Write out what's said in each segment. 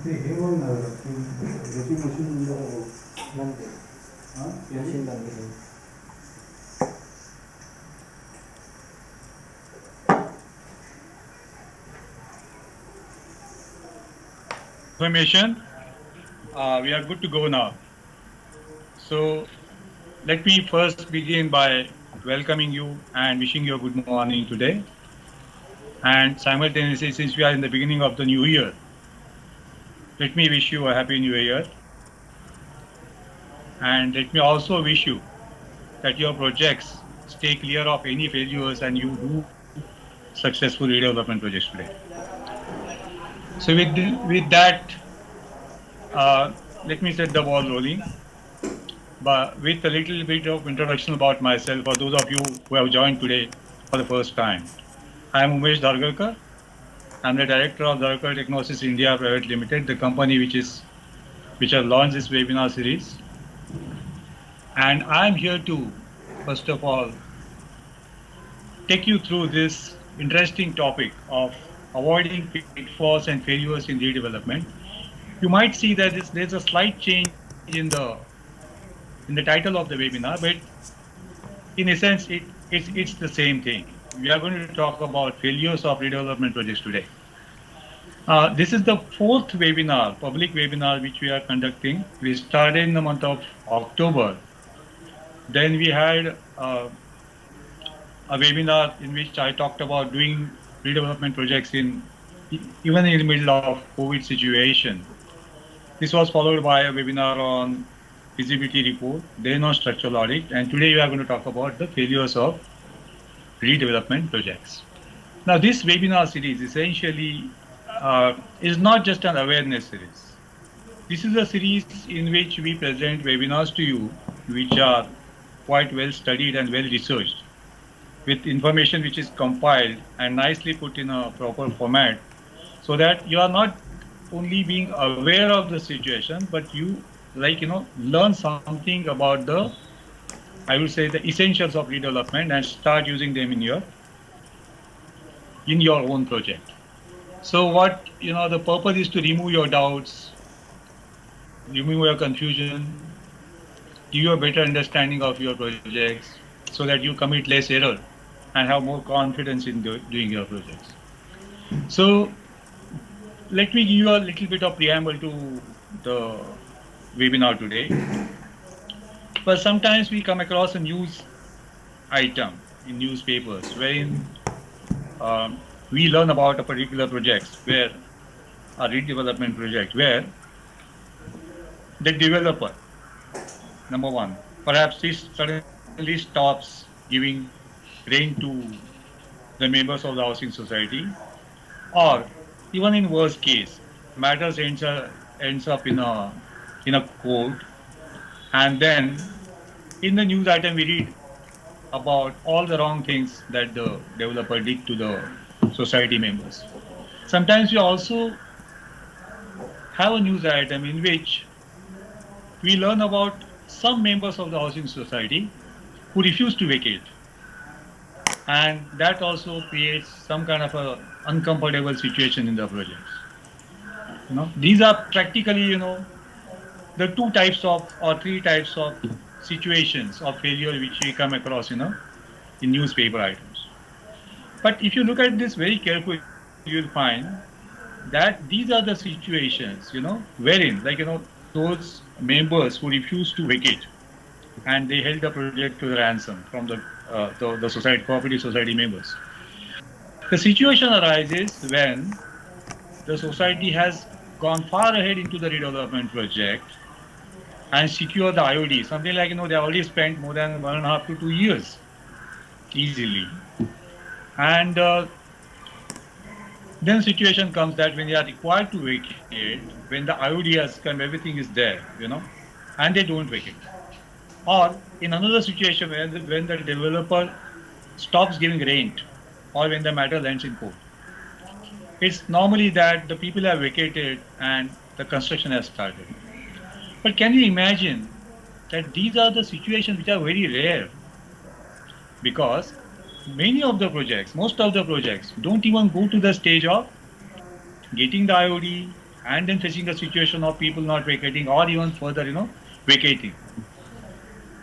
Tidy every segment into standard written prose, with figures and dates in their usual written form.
Information, we are good to go now. So let me first begin by welcoming you and wishing you a good morning today. And simultaneously, since we are in the beginning of the new year, let me wish you a happy new year. And let me also wish you that your projects stay clear of any failures and you do successful redevelopment projects today. So with that, let me set the ball rolling. But with a little bit of introduction about myself for those of you who have joined today for the first time. I am Umesh Dhargalkar. I am the director of Dhargalkar Technosis India Private Limited, the company which has launched this webinar series. And I am here to, first of all, take you through this interesting topic of avoiding pitfalls and failures in redevelopment. You might see that there's a slight change in the title of the webinar, but in essence, it's the same thing. We are going to talk about failures of redevelopment projects today. This is the fourth webinar, public webinar, which we are conducting. We started in the month of October. Then we had a webinar in which I talked about doing redevelopment projects even in the middle of COVID situation. This was followed by a webinar on feasibility report, then on structural audit, and today we are going to talk about the failures of redevelopment projects. Now, this webinar series essentially is not just an awareness series. This is a series in which we present webinars to you, which are quite well studied and well researched, with information which is compiled and nicely put in a proper format, so that you are not only being aware of the situation, but you learn something about the essentials of redevelopment and start using them in your own project. So what the purpose is to remove your doubts, remove your confusion, give you a better understanding of your projects, so that you commit less error and have more confidence in doing your projects. So let me give you a little bit of preamble to the webinar today. But sometimes we come across a news item in newspapers wherein we learn about a particular project, where a redevelopment project, where the developer, number one, perhaps he suddenly stops giving rent to the members of the housing society, or even in worst case, matters ends up in a court, and then in the news item we read about all the wrong things that the developer did to the society members. Sometimes we also have a news item in which we learn about some members of the housing society who refuse to vacate, and that also creates some kind of a uncomfortable situation in the projects. These are practically the two types of or three types of situations of failure which we come across in newspaper items. But if you look at this very carefully, you will find that these are the situations wherein those members who refuse to vacate and they held the project to the ransom from the society, cooperative society members. The situation arises when the society has gone far ahead into the redevelopment project and secure the IOD, something like they already spent more than 1.5 to 2 years easily, and then situation comes that when they are required to vacate, when the IOD has come, everything is there, and they don't vacate. Or in another situation when the developer stops giving rent, or when the matter lands in court. It's normally that the people have vacated and the construction has started. But can you imagine that these are the situations which are very rare? Because most of the projects don't even go to the stage of getting the IOD, and then facing the situation of people not vacating or even further, vacating.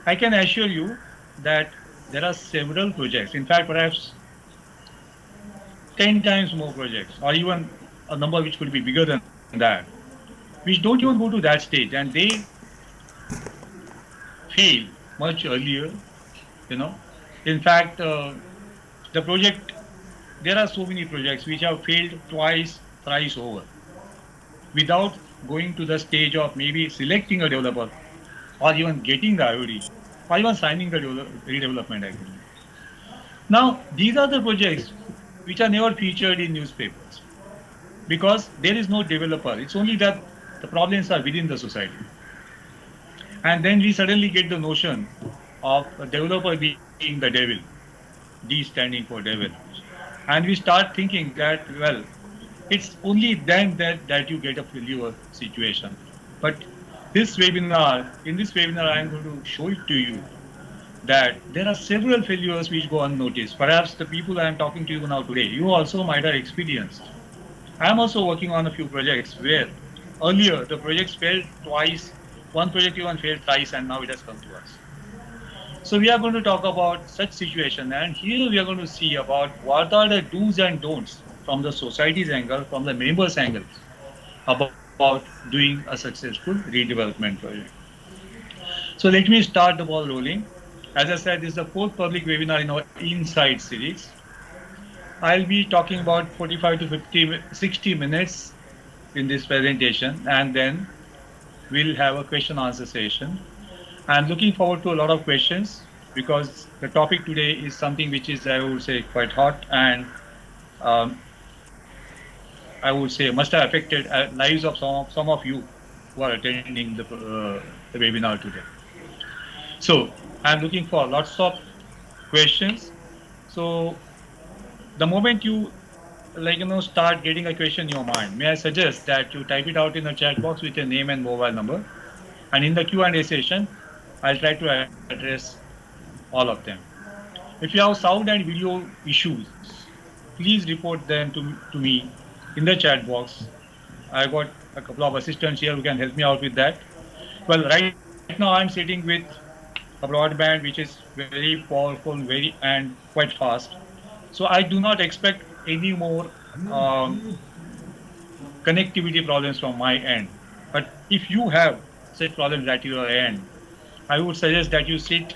I can assure you that there are several projects, in fact, perhaps 10 times more projects, or even a number which could be bigger than that, which don't even go to that stage, and they fail much earlier, you know. In fact, the project, there are so many projects which have failed twice, thrice over, without going to the stage of maybe selecting a developer or even getting the IOD or even signing the redevelopment agreement. Now, these are the projects which are never featured in newspapers because there is no developer. It's only that the problems are within the society. And then we suddenly get the notion of a developer being the devil, D standing for devil. And we start thinking that, well, it's only then that you get a failure situation. But in this webinar, I am going to show it to you that there are several failures which go unnoticed. Perhaps the people I am talking to you now today, you also might have experienced. I am also working on a few projects where earlier the projects failed twice, one project even failed thrice, and now it has come to us. So we are going to talk about such situation, and here we are going to see about what are the do's and don'ts from the society's angle, from the members' angle, about doing a successful redevelopment project. So let me start the ball rolling. As I said, this is the fourth public webinar in our Inside series. I'll be talking about 45 to 60 minutes in this presentation, and then we'll have a question answer session. I'm looking forward to a lot of questions because the topic today is something which is, I would say, quite hot, and um, I would say must have affected lives of some of you who are attending the webinar today. So I'm looking for lots of questions. So the moment you start getting a question in your mind, may I suggest that you type it out in the chat box with your name and mobile number, and in the Q&A session I'll try to address all of them. If you have sound and video issues, please report them to me in the chat box. I got a couple of assistants here who can help me out with that. Well, right now I'm sitting with a broadband which is very powerful, and quite fast. So I do not expect any more connectivity problems from my end. But if you have such problems at your end, I would suggest that you sit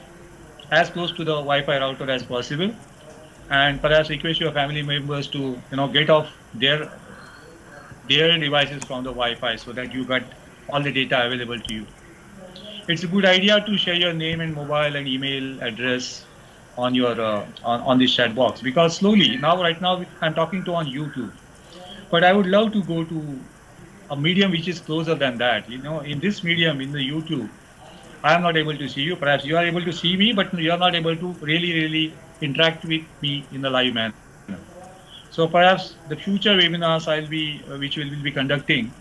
as close to the Wi-Fi router as possible, and perhaps request your family members to get off their devices from the Wi-Fi so that you got all the data available to you. It's a good idea to share your name and mobile and email address on your on this chat box, because slowly right now I'm talking to on YouTube, but I would love to go to a medium which is closer than that. In this medium, in the YouTube, I am not able to see you. Perhaps you are able to see me, but you are not able to really interact with me in the live manner. So perhaps the future webinars which we will be conducting,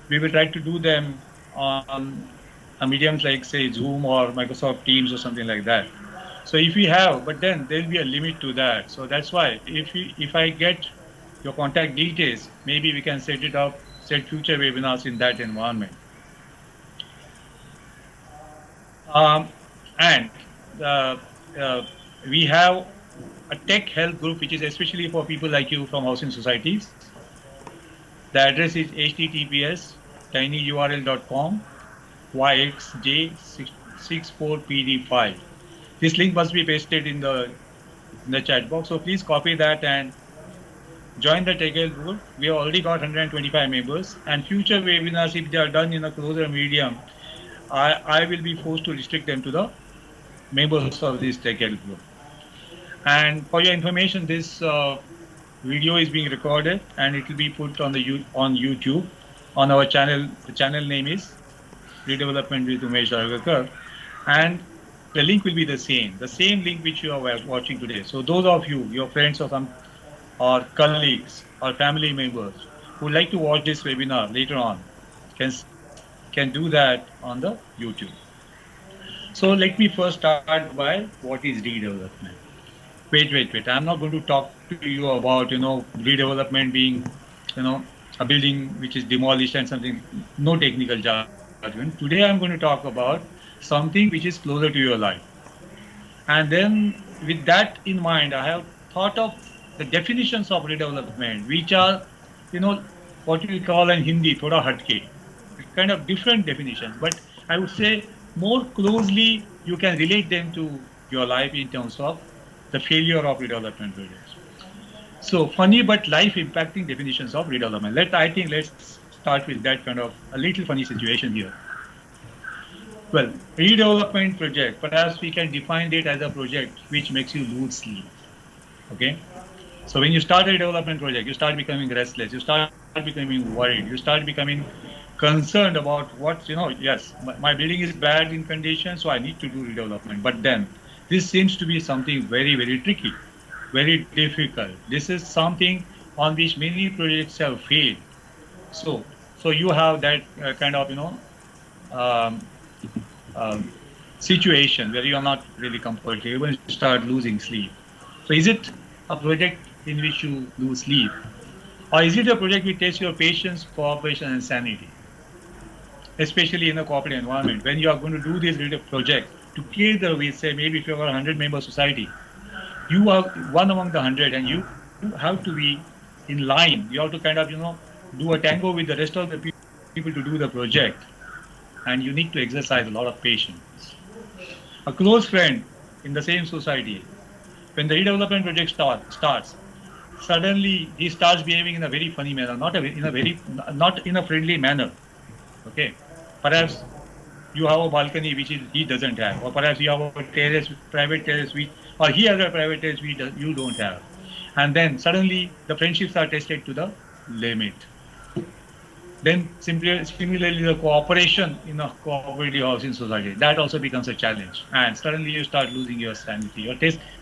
we will try to do them on a mediums like say Zoom or Microsoft Teams or something like that. So if we have, but then there will be a limit to that. So that's why if I get your contact details, maybe we can set future webinars in that environment. And we have a tech help group which is especially for people like you from housing societies. The address is https://tinyurl.com yxj64pd5. This link must be pasted in the chat box. So please copy that and join the tech help group. We have already got 125 members, and future webinars, if they are done in a closer medium, I will be forced to restrict them to the members of this tech help group. And for your information, this video is being recorded and it will be put on YouTube on our channel. The channel name is Redevelopment with Umesh Dhargalkar, and the link will be the same link which you are watching today. So those of you, your friends or colleagues or family members who like to watch this webinar later on can do that on the YouTube. So let me first start by what is redevelopment. Wait. I'm not going to talk to you about redevelopment being a building which is demolished and something, no technical judgment. Today I'm going to talk about something which is closer to your life. And then with that in mind, I have thought of the definitions of redevelopment, which are, you know, what we call in Hindi, thoda hatke, kind of different definitions. But I would say more closely you can relate them to your life in terms of the failure of redevelopment projects. So funny but life impacting definitions of redevelopment. Let's start with that kind of a little funny situation here. Well, redevelopment project, perhaps we can define it as a project which makes you lose sleep. Okay. So when you start a development project, you start becoming restless, you start becoming worried, you start becoming concerned about what, yes, my building is bad in condition, so I need to do redevelopment. But then this seems to be something very, very tricky, very difficult. This is something on which many projects have failed. So, so you have that kind of, um, um, situation where you are not really comfortable, you start losing sleep. So is it a project in which you lose sleep? Or is it a project which tests your patience, cooperation, and sanity? Especially in a corporate environment, when you are going to do this project together with, say, maybe if you are a 100-member society, you are one among the 100 and you have to be in line. You have to kind of, do a tango with the rest of the people to do the project. And you need to exercise a lot of patience. A close friend in the same society, when the redevelopment project starts, suddenly he starts behaving in a very funny manner, not in a friendly manner. Okay, perhaps you have a balcony which he doesn't have, or perhaps you have a terrace, private terrace, or he has a private terrace which you don't have, and then suddenly the friendships are tested to the limit. Then similarly, the cooperation in a cooperative housing society, that also becomes a challenge. And suddenly you start losing your sanity.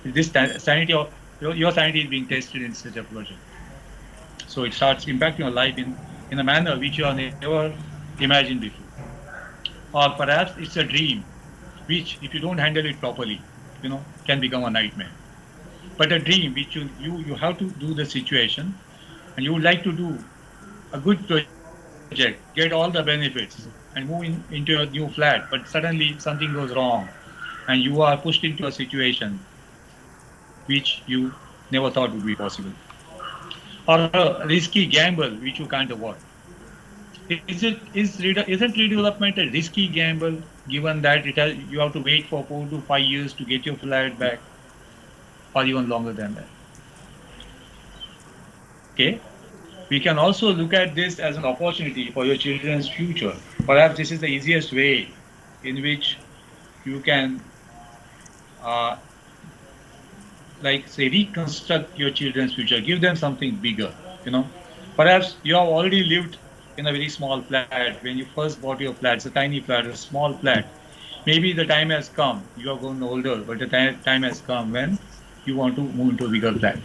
This sanity of your sanity is being tested in such a project. So it starts impacting your life in a manner which you have never imagined before. Or perhaps it's a dream, which if you don't handle it properly, can become a nightmare. But a dream which you have to do the situation, and you would like to do a good project, get all the benefits, and move into a new flat, but suddenly something goes wrong, and you are pushed into a situation which you never thought would be possible, or a risky gamble which you can't avoid. Isn't redevelopment a risky gamble, given that you have to wait for 4 to 5 years to get your flat back, or even longer than that? Okay. We can also look at this as an opportunity for your children's future. Perhaps this is the easiest way in which you can, uh, like say, reconstruct your children's future, give them something bigger. Perhaps you have already lived in a very small flat when you first bought your flat. It's a tiny flat, a small flat. Maybe the time has come, you have grown older, but the time has come when you want to move into a bigger flat.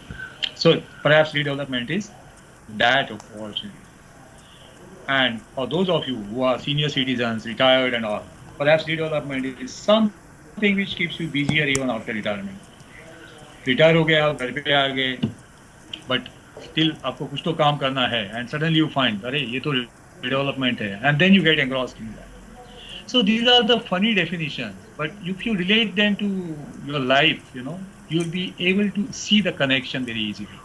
So perhaps redevelopment is that opportunity. And for those of you who are senior citizens, retired and all, perhaps redevelopment is something which keeps you busier even after retirement. Retire हो गए, आप घर पे आ गए, but still आपको कुछ तो काम करना है, and suddenly you find, अरे ये तो redevelopment है, and then you get engrossed in that. So these are the funny definitions, but if you relate them to your life, you'll be able to see the connection very easily.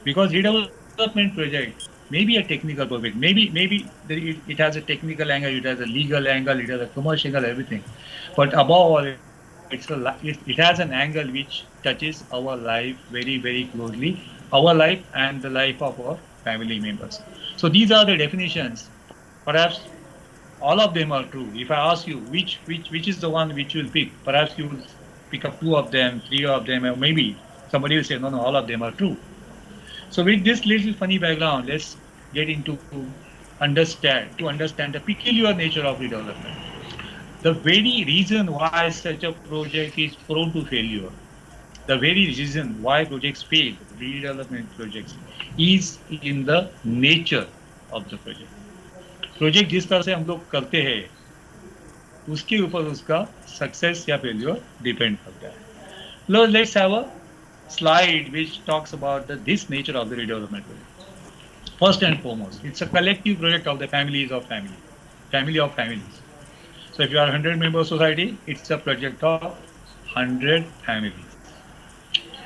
Because redevelopment project may be a technical project, maybe it has a technical angle, it has a legal angle, it has a commercial angle, everything. But above all, it has an angle which touches our life very, very closely, our life and the life of our family members. So these are the definitions. Perhaps all of them are true. If I ask you which is the one which you'll pick, perhaps you will pick up 2 of them, 3 of them, or maybe somebody will say, no, all of them are true. So with this little funny background, let's get into understand the peculiar nature of redevelopment. The very reason why such a project is prone to failure, the very reason why projects fail, redevelopment projects, is in the nature of the project. Project जिस तरह से हम लोग करते हैं, उसके ऊपर उसका सक्सेस या फेलियर डिपेंड करता है. Let's have a slide which talks about this nature of the redevelopment project. First and foremost, it's a collective project of the families of family, family of families. So if you are a 100-member society, it's a project of 100 families.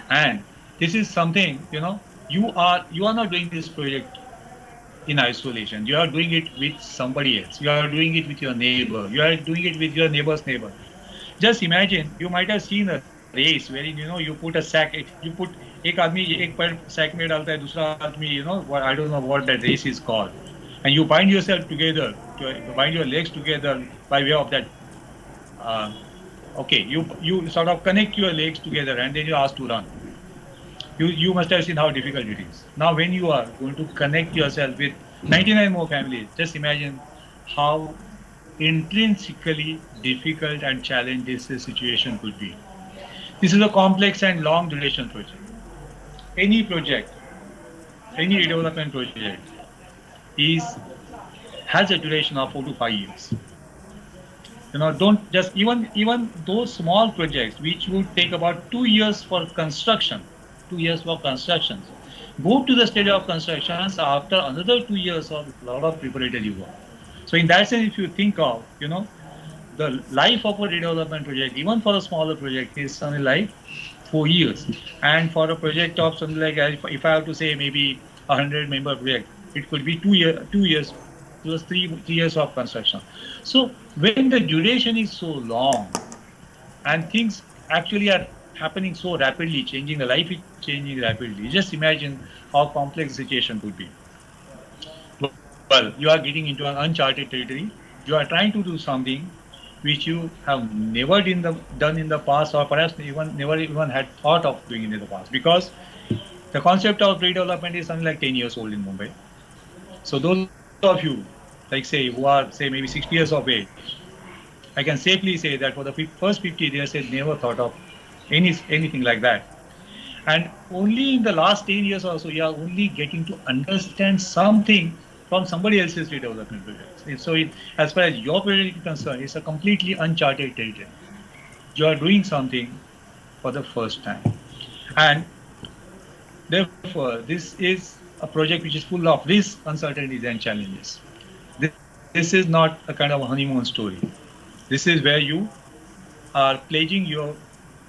And this is something, you are not doing this project in isolation. You are doing it with somebody else. You are doing it with your neighbor. You are doing it with your neighbor's neighbor. Just imagine, you might have seen a race wherein you put a sack, you put एक आदमी एक पैर sack में डालता है, दूसरा आदमी what, I don't know what that race is called, and you bind yourself together, bind your legs together by way of that. Uh, okay, you sort of connect your legs together and then you ask to run. You must have seen how difficult it is. Now, when you are going to connect yourself with 99 more families, just imagine how intrinsically difficult and challenging this situation could be. This is a complex and long duration project. Any project, any redevelopment project is has a duration of 4 to 5 years. Don't just even those small projects which would take about 2 years for construction, 2 years for constructions, go to the stage of constructions after another 2 years of a lot of preparatory work. So in that sense, if you think of, the life of a redevelopment project, even for a smaller project, is something like 4 years. And for a project of something like, if I have to say maybe 100-member project, it could be 2 years plus three years of construction. So when the duration is so long and things actually are happening so rapidly, changing, the life is changing rapidly, just imagine how complex the situation could be. Well, you are getting into an uncharted territory. You are trying to do something which you have never done in the past, or perhaps never even had thought of doing it in the past. Because the concept of redevelopment is something like 10 years old in Mumbai. So those of you, like say, who are say maybe 60 years of age, I can safely say that for the first 50 years, they never thought of anything like that. And only in the last 10 years or so, you are only getting to understand something from somebody else's redevelopment projects. So as far as your project is concerned, it's a completely uncharted territory. You are doing something for the first time. And therefore, this is a project which is full of risks, uncertainties, and challenges. This is not a kind of a honeymoon story. This is where you are pledging your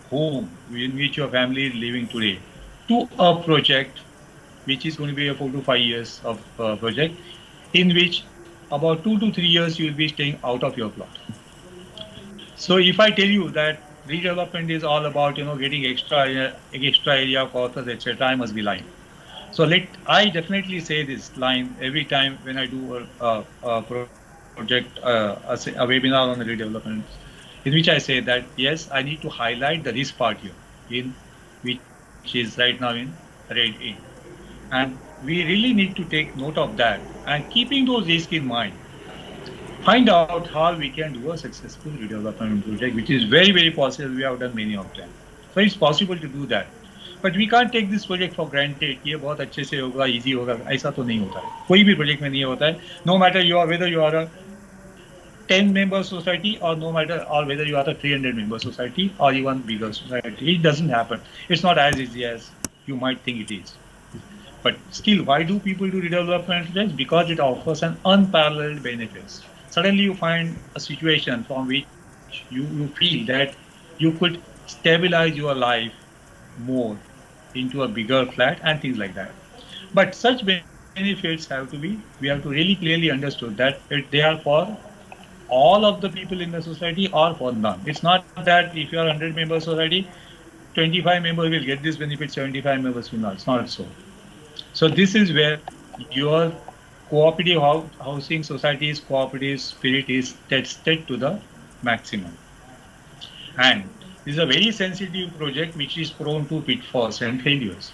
home in which your family is living today to a project which is going to be a 4 to 5 years of project, in which about 2 to 3 years you will be staying out of your plot. So if I tell you that redevelopment is all about getting extra area for others, etc., I must be lying. So I definitely say this line every time when I do a project, a webinar on the redevelopment, in which I say that yes, I need to highlight the risk part here, which is right now in red ink. And we really need to take note of that, and keeping those risks in mind, find out how we can do a successful redevelopment project, which is very, very possible. We have done many of them. So it's possible to do that. But we can't take this project for granted. ये बहुत अच्छे से होगा, easy होगा, ऐसा तो नहीं होता है. कोई भी project में नहीं होता है. No matter whether you are a 10-member society or whether you are a 300-member society or even bigger society, it doesn't happen. It's not as easy as you might think it is. But still, why do people do redevelopment projects? Because it offers an unparalleled benefits. Suddenly you find a situation from which you feel that you could stabilize your life more into a bigger flat and things like that. But such benefits we have to really clearly understood that they are for all of the people in the society or for none. It's not that if you are a 100-member society, 25 members will get this benefit, 75 members will not. It's not so. So this is where your cooperative housing society's cooperative spirit is tested to the maximum. And this is a very sensitive project which is prone to pitfalls and failures.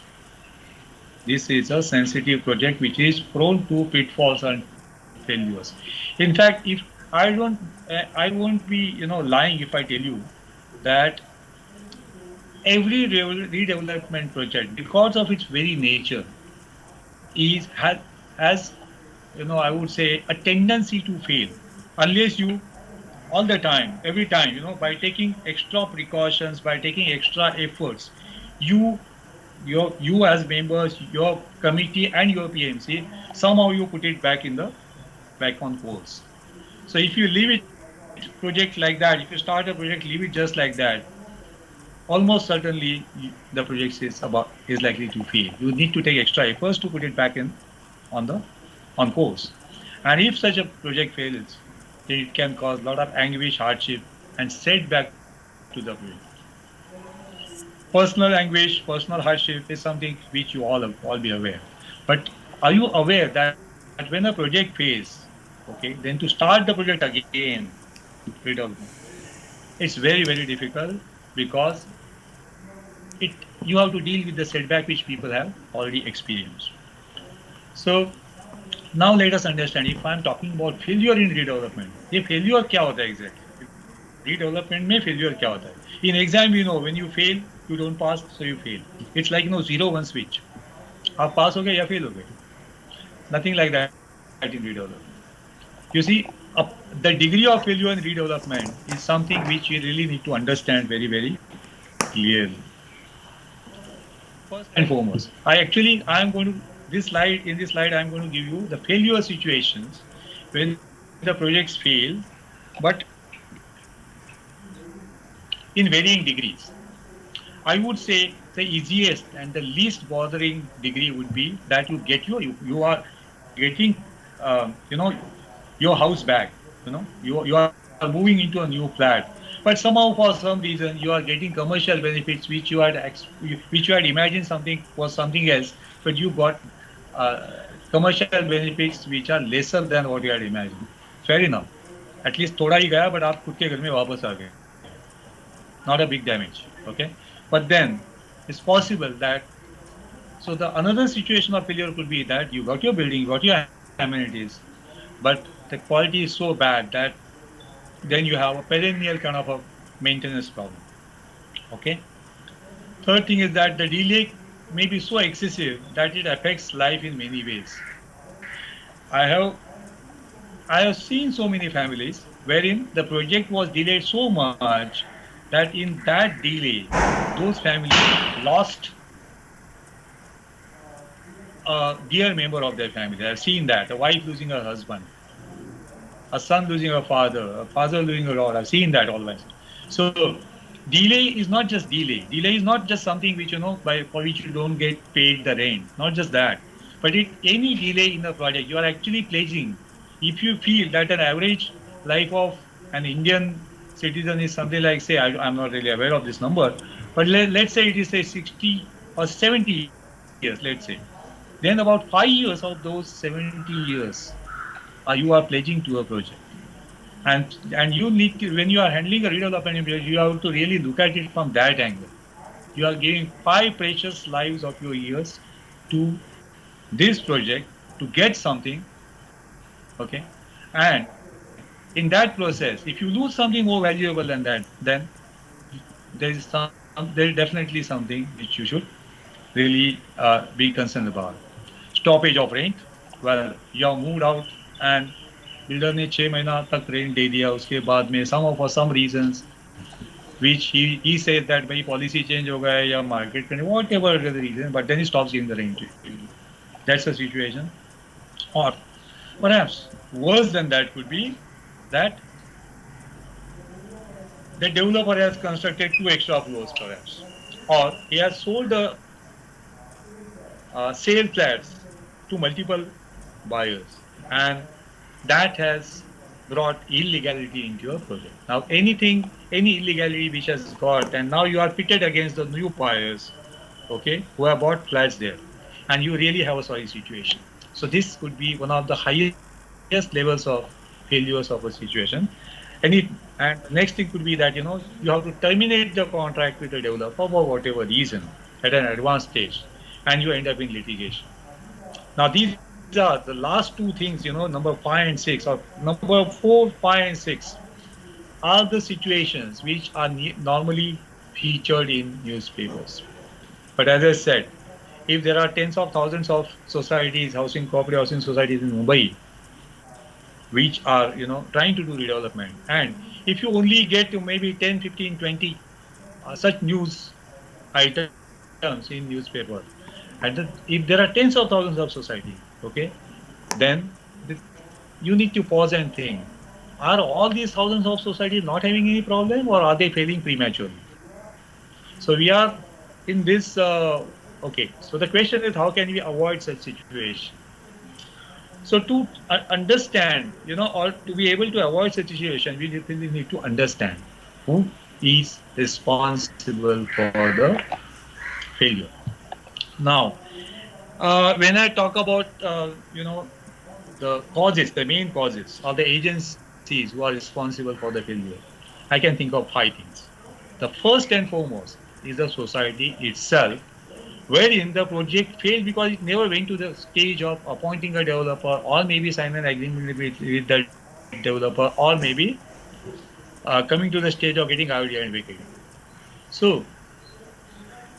This is a sensitive project which is prone to pitfalls and failures. In fact, if I won't be lying if I tell you that every redevelopment project, because of its very nature, has I would say a tendency to fail unless you all the time, every time, by taking extra precautions, by taking extra efforts, you you as members, your committee and your PMC, somehow you put it back on course. So if you leave it project like that, if you start a project, leave it just like that, almost certainly the project is likely to fail. You need to take extra efforts to put it back in on the on course. And if such a project fails, then it can cause a lot of anguish, hardship, and setback to the project. Personal anguish, personal hardship is something which you all be aware. But are you aware that when a project fails, okay, then to start the project again, redevelopment, it's very difficult because it you have to deal with the setback which people have already experienced. So now let us understand, if I am talking about failure in redevelopment, ये failure क्या होता है exactly? Redevelopment में failure क्या होता है? In exam, when you fail, you don't pass, so you fail. It's like 0-1 switch. आप pass हो गए या fail हो गए? Nothing like that in redevelopment. You see, the degree of failure in redevelopment is something which we really need to understand very clearly. First and foremost, I am going to in this slide I am going to give you the failure situations when the projects fail, but in varying degrees. I would say the easiest and the least bothering degree would be that you are getting your house back. You are moving into a new flat, but somehow for some reason you are getting commercial benefits which you had imagined something was something else, but you got commercial benefits which are lesser than what you had imagined. Fair enough. At least थोड़ा ही गया, but आप खुद के घर में वापस आ गए. Not a big damage, okay? But then it's possible that, so the another situation of failure could be that you got your building, you got your amenities, but the quality is so bad that then you have a perennial kind of a maintenance problem, okay? Third thing is that the delay may be so excessive that it affects life in many ways. I have seen so many families wherein the project was delayed so much that in that delay, those families lost a dear member of their family. I've seen that, a wife losing her husband, a son losing a father losing a daughter. I've seen that always. So delay is not just delay. Delay is not just something which, for which you don't get paid the rent. Not just that. But any delay in the project, you are actually pledging. If you feel that an average life of an Indian citizen is something like, say, I'm not really aware of this number, but let's say it is, say, 60 or 70 years, let's say. Then about 5 years of those 70 years, you are pledging to a project. And you need to, when you are handling a redevelopment project, you have to really look at it from that angle. You are giving 5 precious lives of your years to this project to get something, okay? And in that process, if you lose something more valuable than that, then there is definitely something which you should really be concerned about. Stoppage of rent. Well, you have moved out and builder ने 6 महीना तक rent दे दिया, उसके बाद में somehow for some reasons which he says that भाई policy change हो गया है या market condition, whatever the reason, but then he stops giving the rent. That's the situation. Or perhaps worse than that could be that the developer has constructed 2 extra floors perhaps, or he has sold the sale flats to multiple buyers, and that has brought illegality into your project. Now any illegality which has got, and now you are pitted against the new buyers, okay, who have bought flats there, and you really have a sorry situation. So this could be one of the highest levels of failures of a situation. And next thing could be that you have to terminate the contract with the developer for whatever reason at an advanced stage, and you end up in litigation. Now these are the last 2 things, number 5 and 6, or number 4, 5 and 6 are the situations which are normally featured in newspapers. But as I said, if there are tens of thousands of societies, cooperative housing societies in Mumbai, which are trying to do redevelopment, and if you only get to maybe 10, 15, 20 such news items columns in newspaper, and if there are tens of thousands of society, okay, then you need to pause and think: are all these thousands of societies not having any problem, or are they failing prematurely? So we are in this. Okay, so the question is, how can we avoid such situation? So to understand, or to be able to avoid such situation, we really need to understand who is responsible for the failure. Now, when I talk about, the causes, the main causes, or the agencies who are responsible for the failure, I can think of 5 things. The first and foremost is the society itself, wherein the project failed because it never went to the stage of appointing a developer, or maybe sign an agreement with the developer, or maybe coming to the stage of getting idea and vacating. So,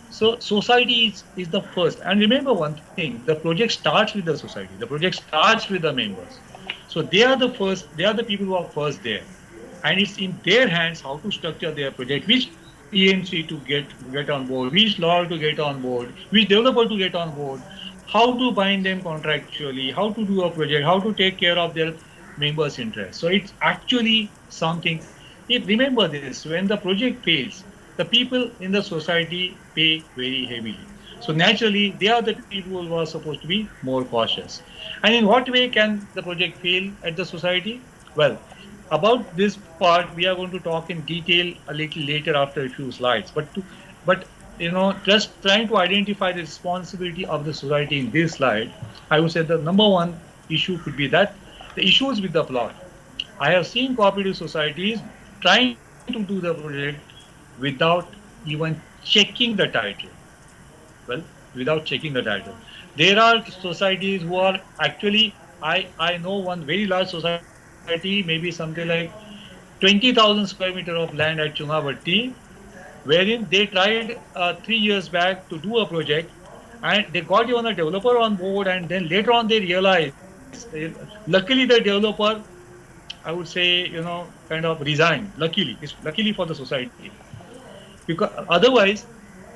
so society is the first. And remember one thing: the project starts with the society. The project starts with the members. So they are the first. They are the people who are first there, and it's in their hands how to structure their project, which PMC to get on board, which lawyer to get on board, which developer to get on board, how to bind them contractually, how to do a project, how to take care of their members' interests. So it's actually something. If remember this, when the project fails, the people in the society pay very heavily. So naturally, they are the people who are supposed to be more cautious. And in what way can the project fail at the society? Well, about this part, we are going to talk in detail a little later after a few slides. But just trying to identify the responsibility of the society in this slide, I would say the number one issue could be that the issues with the plot. I have seen cooperative societies trying to do the project without even checking the title. Well, without checking the title. There are societies who are actually, I know one very large society, maybe something like 20,000 square meter of land at Chungavatti, wherein they tried 3 years back to do a project, and they got even a developer on board, and then later on they realized, luckily the developer, I would say, kind of resigned. Luckily, it's luckily for the society, because otherwise,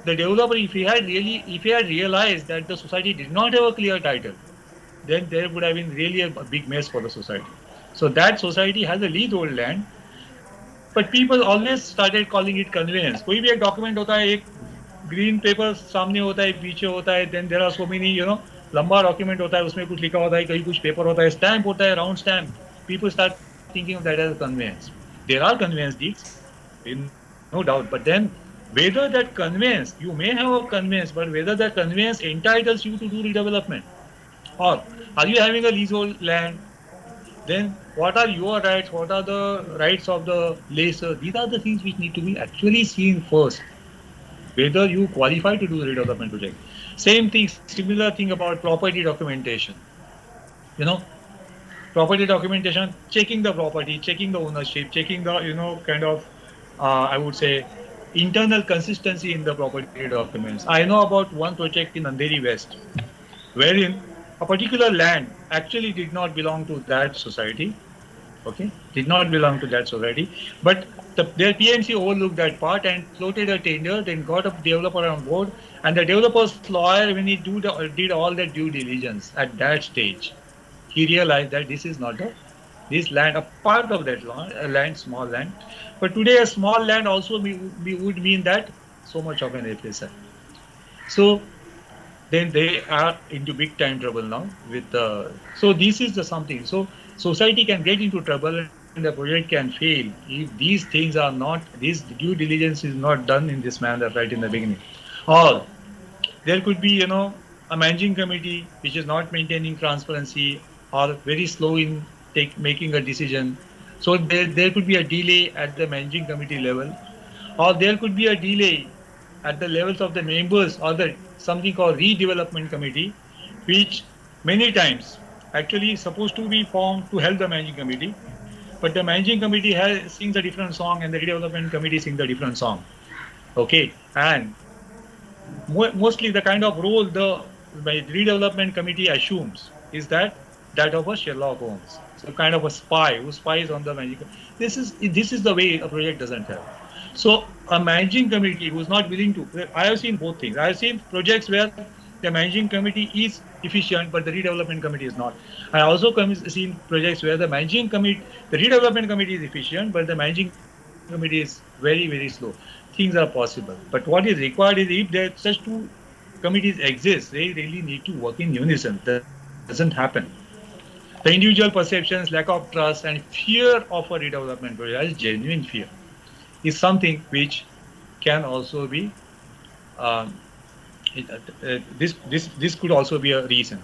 the developer, if he had realized that the society did not have a clear title, then there would have been really a big mess for the society. So that society has a leasehold land, but people always started calling it conveyance. कोई भी एक document होता है, एक green paper सामने होता है, पीछे होता है, then there are so many, लंबा document होता है, उसमें कुछ लिखा होता है, कहीं कुछ paper होता है, stamp होता है, round stamp. People start thinking of that as a conveyance. There are conveyance deeds, no doubt, but then whether that conveyance, you may have a conveyance, but whether that conveyance entitles you to do redevelopment, or are you having a leasehold land, then what are your rights, what are the rights of the lessor? These are the things which need to be actually seen first, whether you qualify to do a redevelopment project. Same thing, similar thing about property documentation. Property documentation, checking the property, checking the ownership, checking the, I would say, internal consistency in the property documents. I know about one project in Andheri West, wherein a particular land actually did not belong to that society, okay, did not belong to that society, but their PMC overlooked that part and floated a tender, then got a developer on board, and the developer's lawyer, when he did all the due diligence at that stage, he realized that this is not this land, a part of that land, small land. But today a small land also would mean that so much of an FSI. So then they are into big time trouble now with so this is the something. So society can get into trouble and the project can fail if these things are not, this due diligence is not done in this manner right in the beginning. Or there could be, a managing committee which is not maintaining transparency or very slow in making a decision. So there could be a delay at the managing committee level, or there could be a delay at the levels of the members or the something called redevelopment committee, which many times actually is supposed to be formed to help the managing committee, but the managing committee sings a different song and the redevelopment committee sings a different song. Okay, and mostly the kind of role the redevelopment committee assumes is that of a Sherlock Holmes. So kind of a spy who spies on the managing committee. This is the way a project doesn't have. So a managing committee who's not willing to, I have seen both things. I have seen projects where the managing committee is efficient, but the redevelopment committee is not. I also seen projects where the redevelopment committee is efficient, but the managing committee is very, very slow. Things are possible. But what is required is if there such two committees exist, they really need to work in unison. Doesn't happen. The individual perceptions, lack of trust, and fear of a redevelopment project, that is genuine fear, is something which can also be um, this could also be a reason.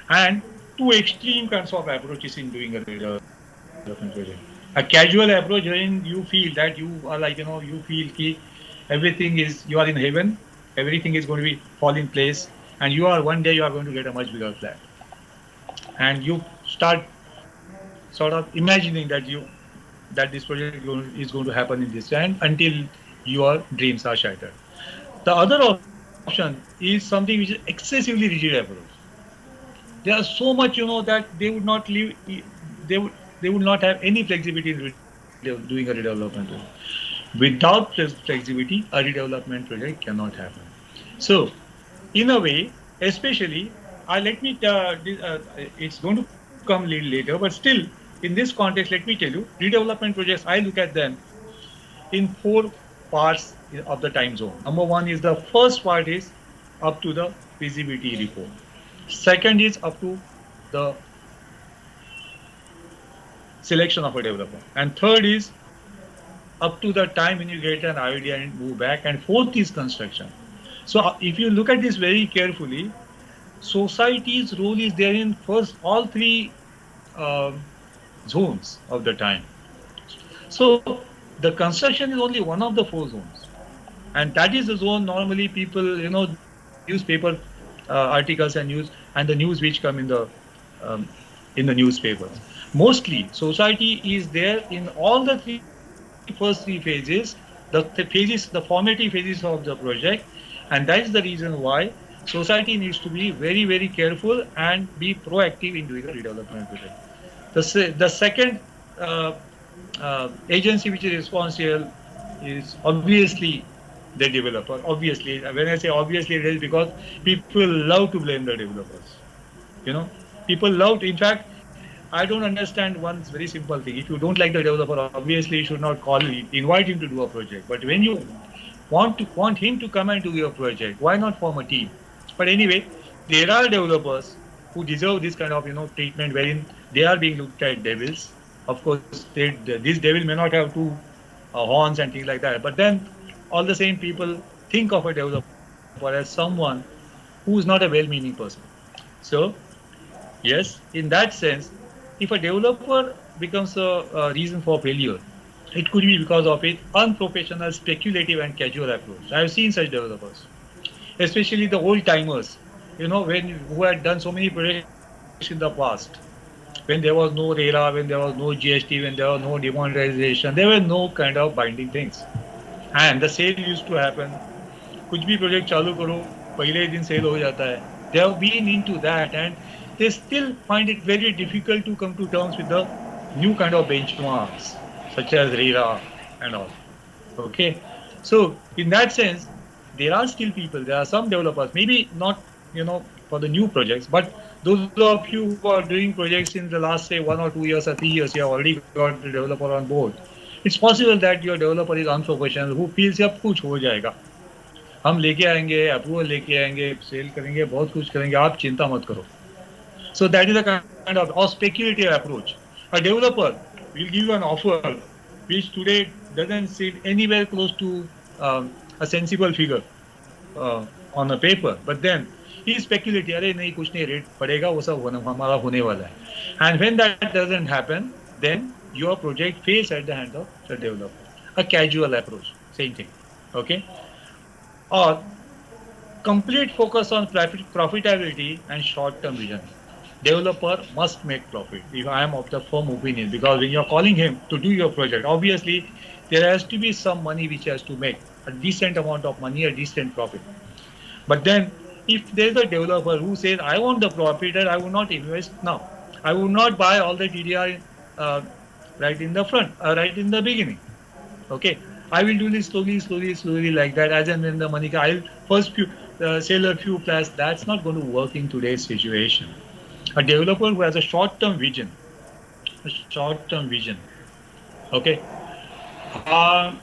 And two extreme kinds of approaches in doing a redevelopment project. A casual approach wherein you feel that you are like, you feel ki everything is, you are in heaven, everything is going to be fall in place, and you are one day you are going to get a much bigger flat, and you start sort of imagining that this project is going to happen in this time until your dreams are shattered. The other option is something which is excessively rigid approach. There are so much, that they would not live, they would not have any flexibility in doing a redevelopment project. Without flexibility, a redevelopment project cannot happen. So, in a way, especially, let me it's going to come a little later, but still, in this context, let me tell you, redevelopment projects, I look at them in four parts of the time zone. Number one is, the first part is up to the feasibility report. Second is up to the selection of a developer. And third is up to the time when you get an idea and move back. And fourth is construction. So if you look at this very carefully, society's role is there in first all three zones of the time. So the construction is only one of the four zones, and that is the zone normally people, newspaper articles and the news which come in the newspapers. Mostly, society is there in all the first three phases, the formative phases of the project, and that is the reason why society needs to be very, very careful and be proactive in doing a redevelopment project. The second agency which is responsible is obviously the developer. Obviously, when I say obviously, it is because people love to blame the developers. People love to, in fact, I don't understand one very simple thing. If you don't like the developer, obviously you should not invite him to do a project. But when you want him to come and do your project, why not form a team? But anyway, there are developers who deserve this kind of treatment, wherein they are being looked at devils. Of course, this devil may not have two horns and things like that. But then, all the same, people think of a developer as someone who is not a well-meaning person. So, yes, in that sense, if a developer becomes a reason for failure, it could be because of its unprofessional, speculative, and casual approach. I have seen such developers, especially the old timers, who had done so many projects in the past, when there was no RERA, when there was no GST, when there was no demonetization, there were no kind of binding things, and the sale used to happen. कुछ भी project चालू करो, पहले ही दिन sale हो जाता है. They have been into that, and they still find it very difficult to come to terms with the new kind of benchmarks, such as RERA and all. Okay, so in that sense, there are still people, there are some developers, maybe not, for the new projects, but those of you who are doing projects in the last, say, 1 or 2 years or 3 years, you have already got the developer on board. It's possible that your developer is unprofessional, who feels अब कुछ हो जाएगा, हम लेके आएंगे, approval लेके आएंगे, cell करेंगे, बहुत कुछ करेंगे, आप चिंता मत करो. So that is a kind of or speculative approach. A developer will give you an offer which today doesn't seem anywhere close to a sensible figure on a paper, but then he is speculating, अरे नहीं कुछ नहीं, rate पड़ेगा, वो सब हमारा होने वाला है. And when that doesn't happen, then your project fails at the hand of the developer. A casual approach, same thing. Okay, or complete focus on profitability and short-term vision. Developer must make profit. If I am of the firm opinion, because when you are calling him to do your project, obviously there has to be some money which has to make a decent amount of money, a decent profit. But then, if there is a developer who says, I want the profit and I will not invest now, I will not buy all the TDR right in the front, right in the beginning. Okay, I will do this slowly, slowly, slowly like that. As and when the money, I'll first sell a few flats. That's not going to work in today's situation. A developer who has a short-term vision, okay, uh,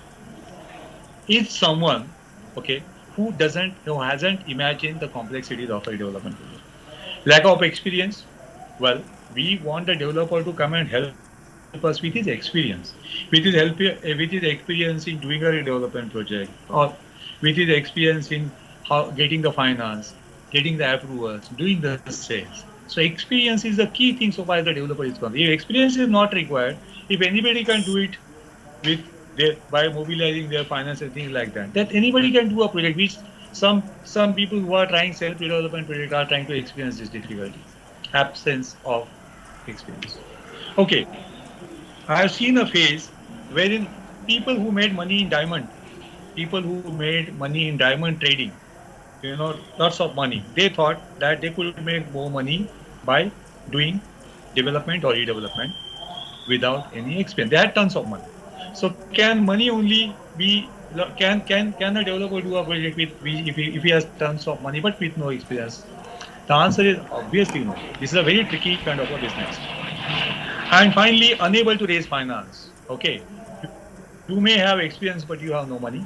is someone, okay, who hasn't imagined the complexities of a development project. Lack of experience. Well, we want the developer to come and help us with his experience, with his experience in doing a redevelopment project, or with his experience in how getting the finance, getting the approvals, doing the sales. So experience is the key thing so far as the developer is concerned. If experience is not required, if anybody can do it with by mobilizing their finance and things like that, that anybody can do a project which some people who are trying self-development project are trying to experience this difficulty, absence of experience. Okay, I have seen a phase wherein people who made money in diamond, people who made money in diamond trading, lots of money, they thought that they could make more money by doing development or redevelopment without any expense. They had tons of money. So can money only be can a developer do a project with if he has tons of money but with no experience? The answer is obviously no. This is a very tricky kind of a business. And finally, unable to raise finance. Okay, you may have experience but you have no money.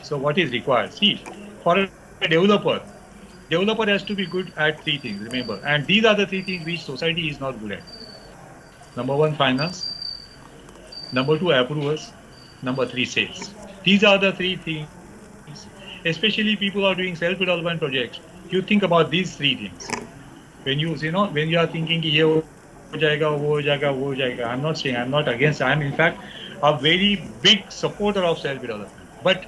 So what is required? See, for a developer has to be good at three things. Remember, and these are the three things which society is not good at. Number one, finance. Number two, approvals. Number three, sales. These are the three things. Especially people are doing self-development projects. You think about these three things. When you are thinking कि ये हो जाएगा, वो हो जाएगा, वो हो जाएगा. I'm not saying, I'm not against. I'm in fact a very big supporter of self-development. But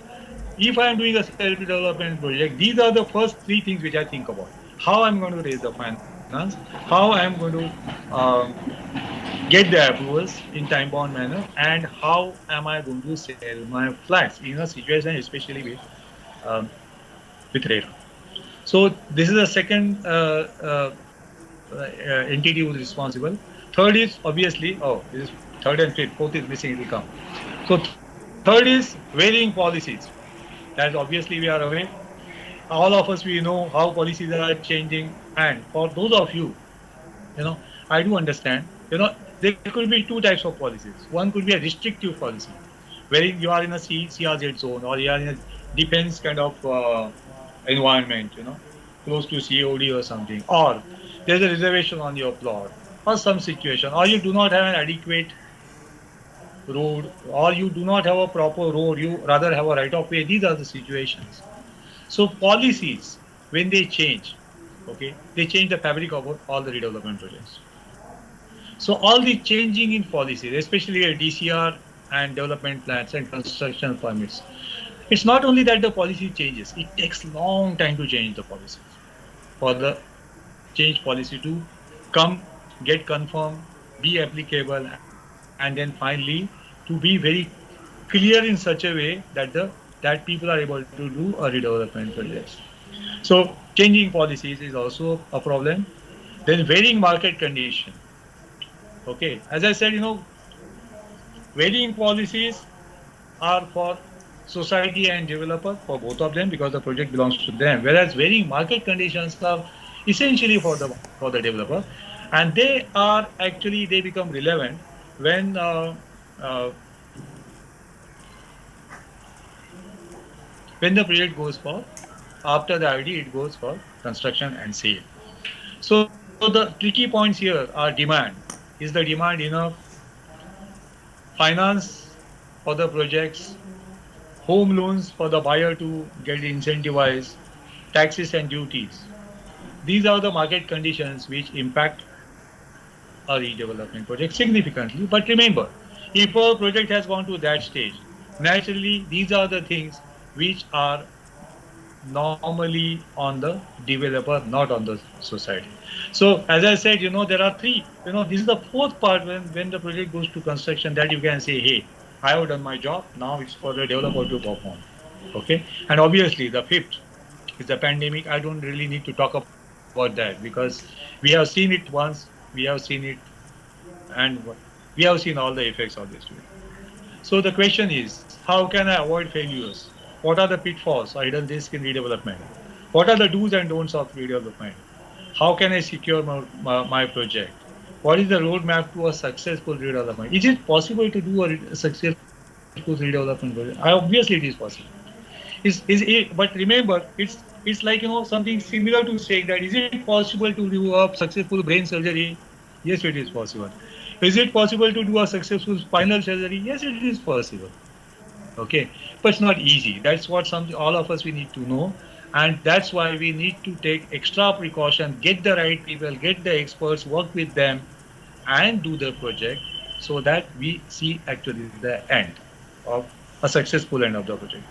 if I am doing a self-development project, these are the first three things which I think about. How I'm going to raise the finance, how I'm going to get the approvals in time-bound manner, and how am I going to sell my flats in a situation, especially with RERA. So this is the second entity who is responsible. Third is obviously, this is third and fifth, fourth is missing, it will come. So third is varying policies. That obviously we are aware. All of us, we know how policies are changing, and for those of you, I do understand, there could be two types of policies. One could be a restrictive policy, wherein you are in a CRZ zone, or you are in a defense kind of environment, close to COD or something, or there's a reservation on your plot, or some situation, or you do not have an adequate road, or you do not have a proper road, you rather have a right of way. These are the situations. So policies, when they change, okay, they change the fabric of all the redevelopment projects. So all the changing in policies, especially DCR and development plans and construction permits, it's not only that the policy changes, it takes long time to change the policies. For the change policy to come, get confirmed, be applicable, and then finally to be very clear in such a way that people are able to do a redevelopment projects. So changing policies is also a problem. Then varying market condition. Okay, as I said, varying policies are for society and developer, for both of them, because the project belongs to them. Whereas varying market conditions are essentially for the developer, and they become relevant when the project goes for, after the ID, it goes for construction and sale. So the tricky points here are demand. Is the demand enough? Finance for the projects, home loans for the buyer to get incentivized, taxes and duties. These are the market conditions which impact a redevelopment project significantly. But remember, if a project has gone to that stage, naturally these are the things which are normally on the developer, not on the society. So as I said, there are three, this is the fourth part when the project goes to construction, that you can say, hey, I have done my job, now it's for the developer to perform. Okay, and obviously the fifth is the pandemic. I don't really need to talk about that, because we have seen it once, we have seen it, and we have seen all the effects of this. So So the question is, how can I avoid failures? What are the pitfalls or hidden risks in redevelopment? What are the do's and don'ts of redevelopment? How can I secure my project? What is the roadmap to a successful redevelopment? Is it possible to do a successful redevelopment project? Obviously, it is possible. But remember, it's like something similar to saying that is it possible to do a successful brain surgery? Yes, it is possible. Is it possible to do a successful spinal surgery? Yes, it is possible. Okay, but it's not easy. That's what some all of us we need to know, and that's why we need to take extra precaution, get the right people, get the experts, work with them, and do the project so that we see actually the end of a successful end of the project.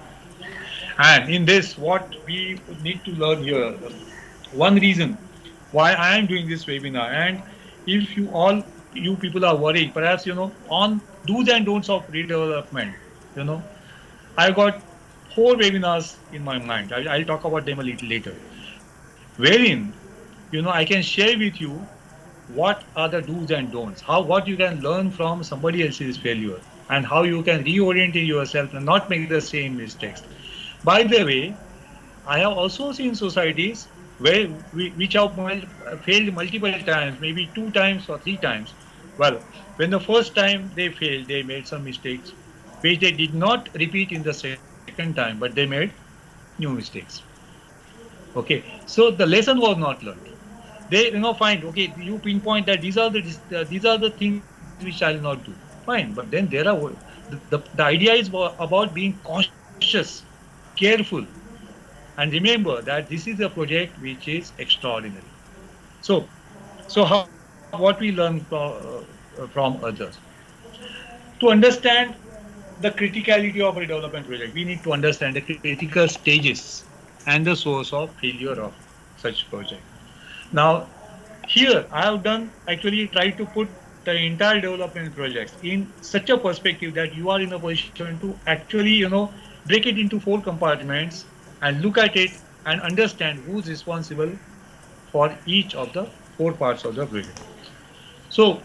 And in this, what we need to learn here, one reason why I am doing this webinar, and if you people are worrying, perhaps on do's and don'ts of redevelopment, you know, I got four webinars in my mind. I'll talk about them a little later, wherein I can share with you what are the do's and don'ts, what you can learn from somebody else's failure, and how you can reorient yourself and not make the same mistakes. By the way, I have also seen societies which have failed multiple times, maybe two times or three times. Well, when the first time they failed, they made some mistakes, which they did not repeat in the second time, but they made new mistakes. Okay, so the lesson was not learned. They find, okay, you pinpoint that these are the things which I will not do. Fine, but then there are the idea is about being cautious, careful, and remember that this is a project which is extraordinary. So, what we learn from others, to understand the criticality of a development project, we need to understand the critical stages and the source of failure of such project. Now, here I have done actually try to put the entire development projects in such a perspective that you are in a position to actually, break it into four compartments and look at it and understand who's responsible for each of the four parts of the project. So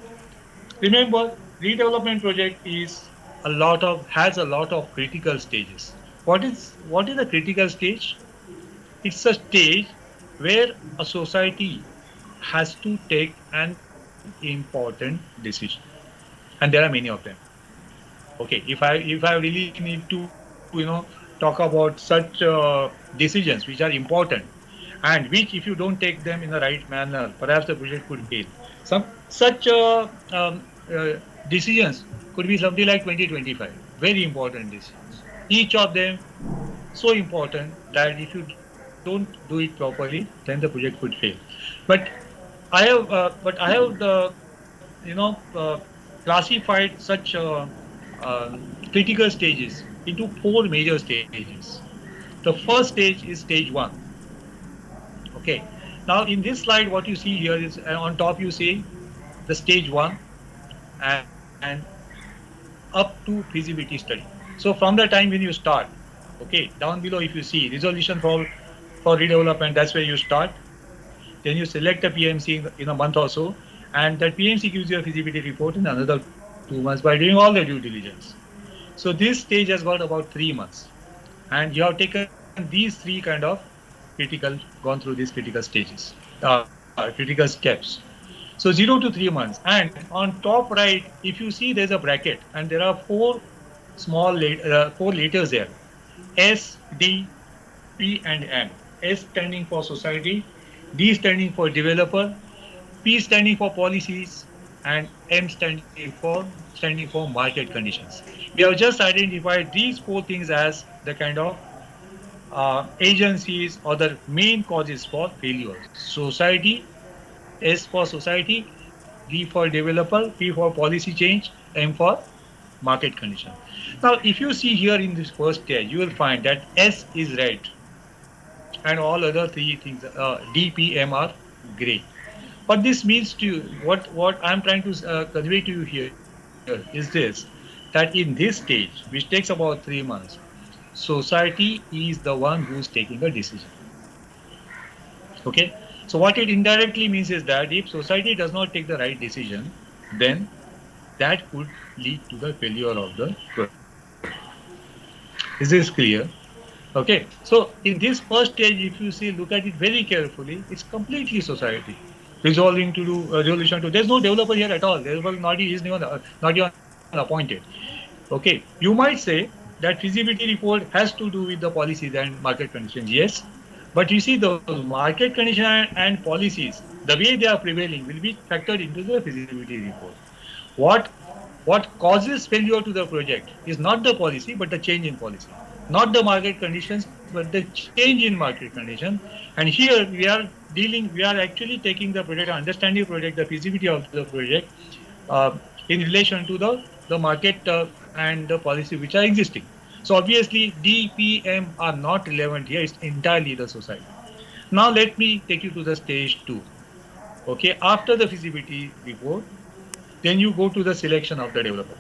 remember, redevelopment project has a lot of critical stages. What is a critical stage? It's a stage where a society has to take an important decision, and there are many of them. Okay, if I really need to talk about such decisions which are important, and which if you don't take them in the right manner, perhaps the project could fail. Some such decisions could be something like 2025, very important decisions. Each of them so important that if you don't do it properly, then the project could fail. But I have classified such critical stages into four major stages. The first stage is stage one. Okay. Now in this slide, what you see here is on top you see the stage one and up to feasibility study. So from the time when you start, okay, down below if you see resolution for redevelopment, that's where you start. Then you select a PMC in a month or so, and that PMC gives you a feasibility report in another 2 months by doing all the due diligence. So this stage has got about 3 months, and you have taken these three kind of gone through these critical stages, critical steps. So 0 to 3 months, and on top right, if you see there's a bracket, and there are four letters there: S, D, P, and M. S standing for society, D standing for developer, P standing for policies, and M standing for market conditions. We have just identified these four things as the kind of agencies or the main causes for failure. Society, S for society, D for developer, P for policy change, M for market condition. Now, if you see here in this first stage, you will find that S is red, and all other three things, D, P, M are gray. What this means to you, what I'm trying to convey to you here is this, that in this stage, which takes about 3 months, society is the one who's taking a decision. Okay, so what it indirectly means is that if society does not take the right decision, then that could lead to the failure of the project. Is this clear? Okay. So in this first stage, if you see, look at it very carefully, it's completely society. Resolving to do resolution to. There's no developer here at all. Developer not even appointed. Okay. You might say that feasibility report has to do with the policies and market conditions. Yes. But you see, those market conditions and policies, the way they are prevailing, will be factored into the feasibility report. What what causes failure to the project is not the policy, but the change in policy. Not the market conditions, but the change in market condition. And here we are actually taking the project, understanding project, the feasibility of the project in relation to the market and the policy which are existing. So obviously DPM are not relevant here, it's entirely the society. Now let me take you to the stage 2. Okay, after the feasibility report, then you go to the selection of the developer.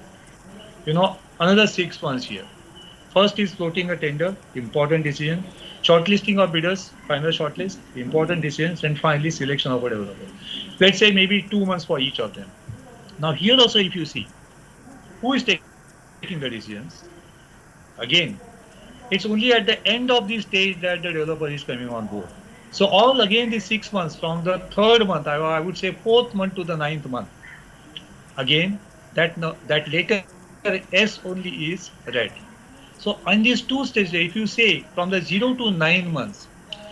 Another 6 months here. First is floating a tender, important decision. Shortlisting of bidders, final shortlist, important decisions, and finally selection of a developer. Let's say maybe 2 months for each of them. Now here also, if you see, who is taking the decisions? Again, it's only at the end of the stage that the developer is coming on board. So all again these 6 months, from the third month, I would say fourth month to the ninth month. Again, that later S only is red. So on these two stages, if you say from the 0 to 9 months,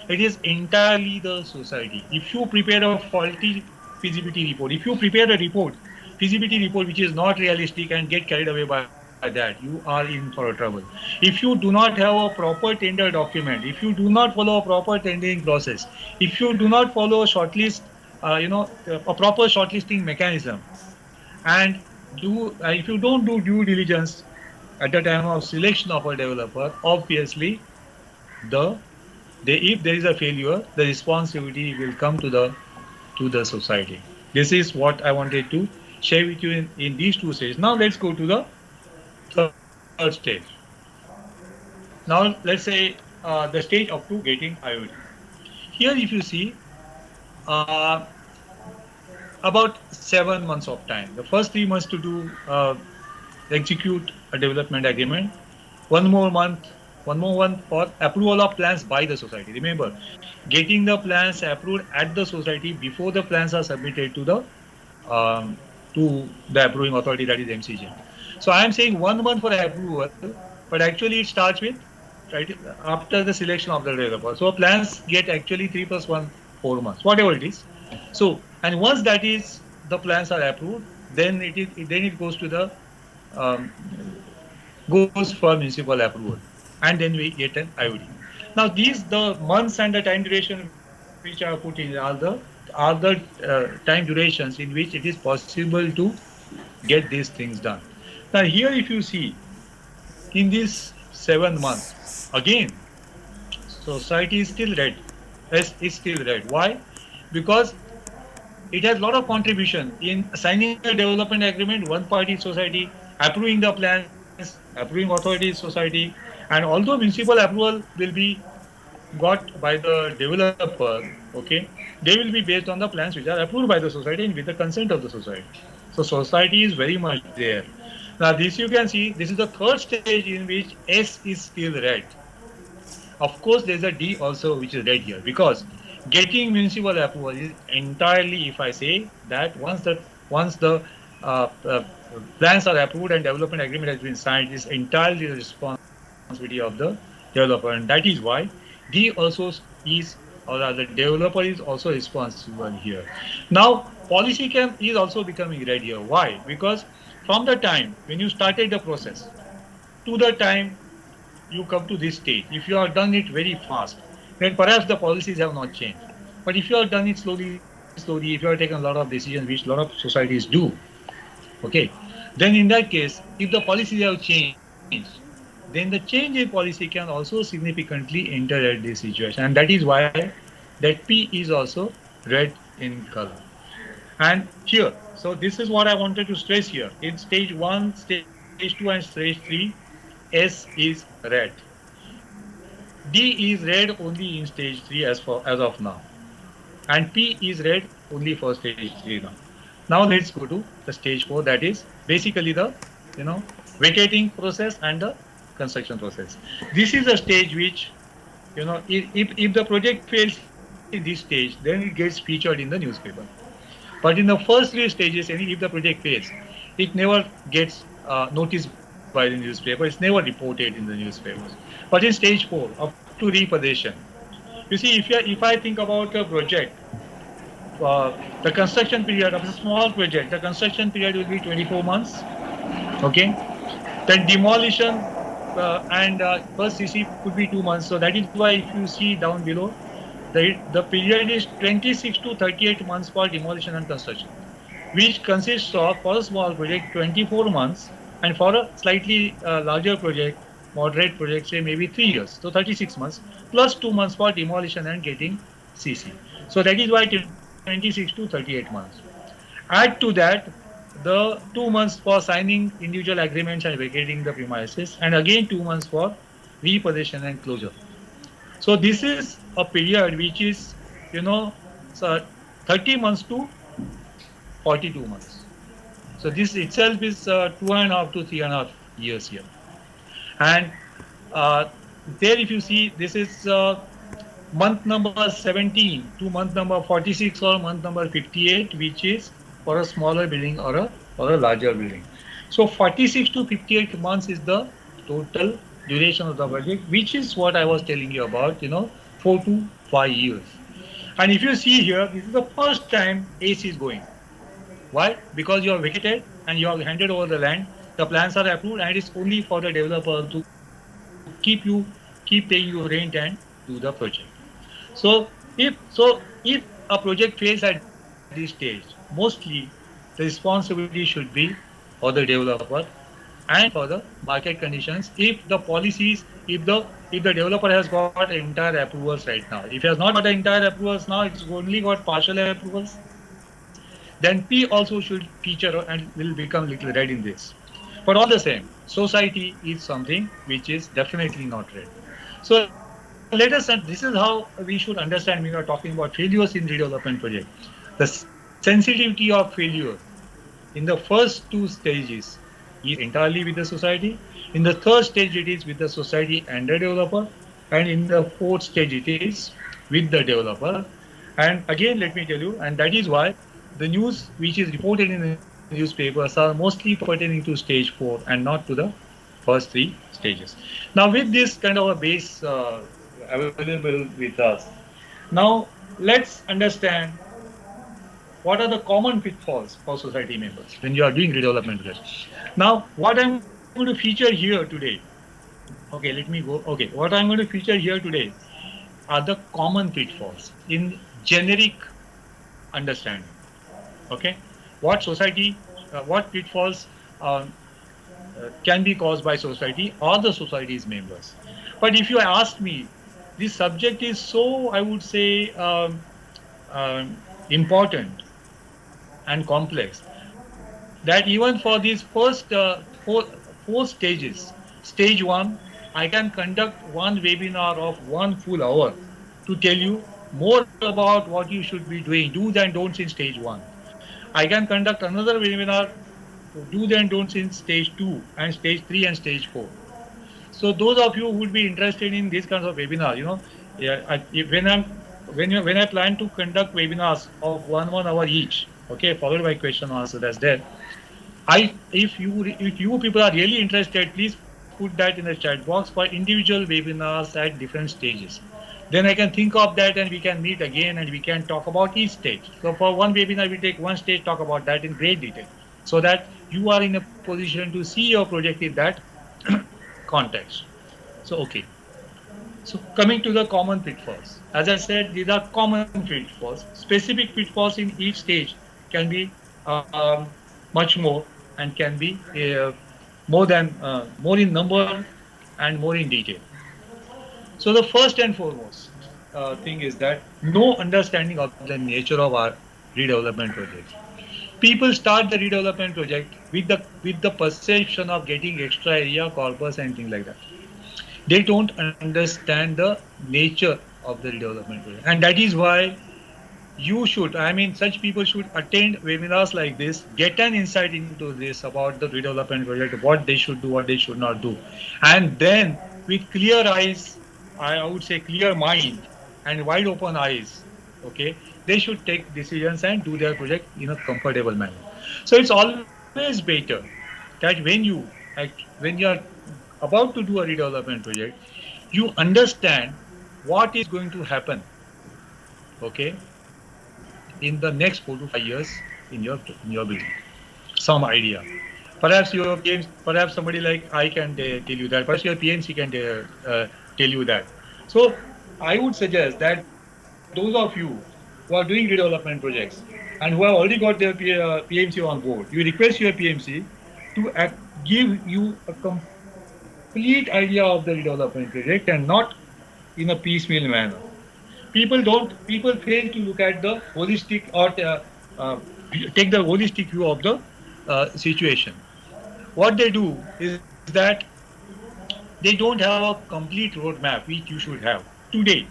it is entirely the society. If you prepare a faulty feasibility report, if you prepare a feasibility report which is not realistic and get carried away by that, you are in for a trouble. If you do not have a proper tender document, if you do not follow a proper tendering process, if you do not follow a shortlist, a proper shortlisting mechanism, and if you don't do due diligence at the time of selection of a developer, obviously if there is a failure, the responsibility will come to the society. This is what I wanted to share with you in these two stages. Now let's go to the third stage. Now let's say the stage up to getting IOD. Here if you see, uh, about 7 months of time. The first 3 months to do execute a development agreement. One more month for approval of plans by the society. Remember, getting the plans approved at the society before the plans are submitted to the approving authority, that is MCG. So I am saying 1 month for approval, but actually it starts with right after the selection of the developer. So plans get actually 3 plus 1, 4 months, whatever it is. So, and once that is the plans are approved, then it goes to the goes for municipal approval, and then we get an IOD. Now the months and the time duration which are put in are the time durations in which it is possible to get these things done. Now here if you see, in this 7 months, again society is still red. S is still red. Why? Because it has a lot of contribution in signing a development agreement, one party society, approving the plans, approving authority society, and although municipal approval will be got by the developer, okay, they will be based on the plans which are approved by the society and with the consent of the society. So society is very much there. Now this you can see, this is the third stage in which S is still red. Of course, there's a D also which is red here, because getting municipal approval is entirely, if I say that once the plans are approved and development agreement has been signed, is entirely the responsibility of the developer, and that is why D also is, or the developer is also responsible here. Now policy is also becoming red here. Why? Because from the time when you started the process to the time you come to this stage, if you have done it very fast, then perhaps the policies have not changed. But if you have done it slowly, if you have taken a lot of decisions, which a lot of societies do, okay, then in that case, if the policies have changed, then the change in policy can also significantly enter at this situation. And that is why that P is also red in color. And here, so this is what I wanted to stress here. In stage 1, stage 2 and stage 3, S is red. D is red only in stage 3 as of now. And P is red only for stage 3 now. Now let's go to the stage 4, that is basically the vacating process and the construction process. This is a stage which, if the project fails in this stage, then it gets featured in the newspaper. But in the first three stages, if the project fails, it never gets noticed by the newspaper. It's never reported in the newspapers. But in stage 4, up to repossession, you see, if I think about a project, the construction period of a small project, the construction period will be 24 months. Okay, then demolition and first CC could be 2 months. So that is why if you see down below, the period is 26 to 38 months for demolition and construction, which consists of, for a small project, 24 months, and for a slightly larger project, moderate project, say maybe 3 years, so 36 months, plus 2 months for demolition and getting CC. So that is why 26 to 38 months. Add to that the 2 months for signing individual agreements and vacating the premises, and again 2 months for repossession and closure. So this is a period which is, so 30 months to 42 months. So this itself is 2.5 to 3.5 years here. And there, if you see, this is month number 17 to month number 46 or month number 58, which is for a smaller building or a larger building. So 46 to 58 months is the total duration of the project, which is what I was telling you about, 4 to 5 years. And if you see here, this is the first time AC is going. Why? Because you are vacated and you have handed over the land, the plans are approved, and it's only for the developer to keep paying you rent and do the project. So if a project fails at this stage, mostly the responsibility should be for the developer and for the market conditions. If the policies, if the developer has got entire approvals right now, if he has not got entire approvals now, it's only got partial approvals, then P also should feature and will become little red in this. But all the same, society is something which is definitely not red. So let us, and this is how we should understand when we are talking about failures in redevelopment project. The sensitivity of failure in the first 2 stages is entirely with the society. In the third stage, it is with the society and the developer. And in the fourth stage, it is with the developer. And again, let me tell you, and that is why the news which is reported in the newspapers are mostly pertaining to stage 4 and not to the first 3 stages. Now, with this kind of a base available with us, now let's understand what are the common pitfalls for society members when you are doing redevelopment projects. Now, what I'm going to feature here today, okay, let me go. Okay, what I'm going to feature here today are the common pitfalls in generic understanding. Okay, what pitfalls can be caused by society or the society's members. But if you ask me, this subject is so, I would say, important and complex that even for these first four stages, stage 1, I can conduct one webinar of 1 full hour to tell you more about what you should be doing, do's and don'ts in stage 1. I can conduct another webinar, do's and don'ts in stage 2 and stage 3 and stage 4. So those of you who would be interested in this kind of webinar, when I plan to conduct webinars of 1 hour each, okay, followed by question and answer, that's there. If you people are really interested, please put that in the chat box for individual webinars at different stages. Then I can think of that and we can meet again and we can talk about each stage. So for one webinar, we take one stage, talk about that in great detail, so that you are in a position to see your project in that context. So, okay. So coming to the common pitfalls. As I said, these are common pitfalls. Specific pitfalls in each stage can be much more and can be more in number and more in detail. So the first and foremost thing is that no understanding of the nature of our redevelopment project. People start the redevelopment project with the perception of getting extra area, corpus and things like that. They don't understand the nature of the redevelopment project, and that is why you should, I mean, such people should attend webinars like this, get an insight into this about the redevelopment project, what they should do, what they should not do. And then with clear eyes, I would say clear mind and wide open eyes, okay, they should take decisions and do their project in a comfortable manner. So it's always better that when you are about to do a redevelopment project, you understand what is going to happen, okay, in the next 4 to 5 years in your building. Some idea. Perhaps your PMC, perhaps somebody like I can tell you that. Perhaps your PMC can tell you that. So I would suggest that those of you who are doing redevelopment projects and who have already got their PMC on board, you request your PMC to give you a complete idea of the redevelopment project and not in a piecemeal manner. People fail to look at the holistic or uh, take the holistic view of the situation. What they do is that they don't have a complete roadmap which you should have today.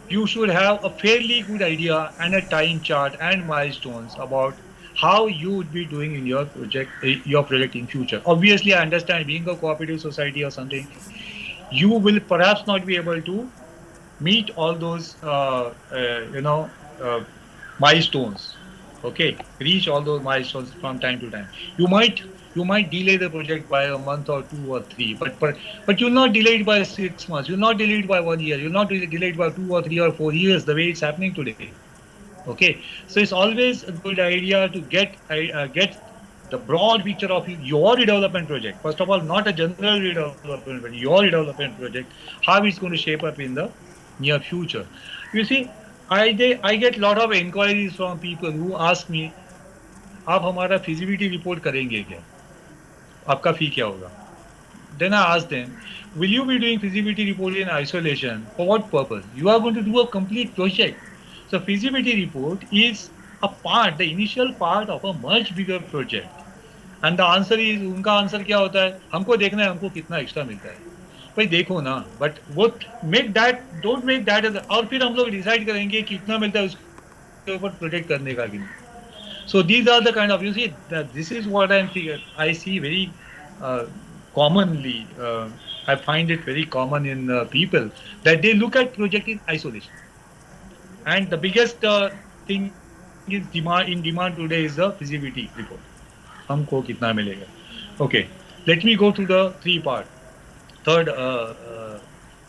You should have a fairly good idea and a time chart and milestones about how you would be doing in your project in future. Obviously, I understand being a cooperative society or something, you will perhaps not be able to meet all those milestones, okay, reach all those milestones from time to time. You might delay the project by a month or 2 or 3, but you'll not delay it by 6 months, you'll not delay it by 1 year, you'll not delay it by 2 or 3 or 4 years the way it's happening today. Okay, so it's always a good idea to get the broad picture of your redevelopment project. First of all, not a general redevelopment project, your redevelopment project, how it's going to shape up in the near future. You see, I get a lot of inquiries from people who ask me, आप हमारा feasibility report करेंगे क्या? आपका fee क्या होगा? Then I ask them, will you be doing feasibility report in isolation? For what purpose? You are going to do a complete project. So feasibility report is a part, the initial part of a much bigger project. And the answer is, उनका answer क्या होता है? हमको देखना है हमको कितना extra मिलता है. भाई देखो ना, बट वो डोंट मेक दैट, और फिर हम लोग डिसाइड करेंगे कितना मिलता है उसके ऊपर प्रोटेक्ट करने का कि नहीं. So these are the kind of, you see, this is what I see very commonly. I find it very common in people that they look at project in isolation. And the biggest thing is in demand today is the feasibility report. हमको कितना मिलेगा? Okay, let me go to the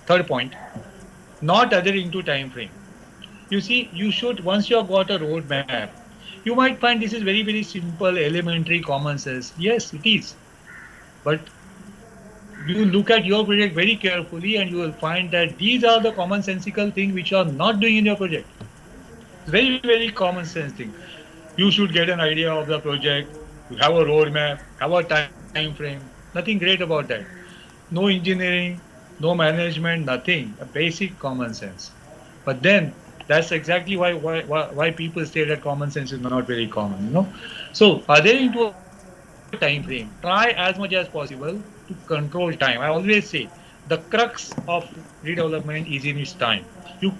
third point. Not adhering to time frame. You see, you should, once you have got a roadmap, you might find this is very, very simple, elementary, common sense. Yes, it is. But you look at your project very carefully and you will find that these are the commonsensical things which you are not doing in your project. Very, very common sense thing. You should get an idea of the project, you have a roadmap, have a time frame. Nothing great about that. No engineering, no management, nothing. A basic common sense. But then that's exactly why people say that common sense is not very common, you know. So adhering to a time frame, try as much as possible to control time. I always say the crux of redevelopment is in its time. You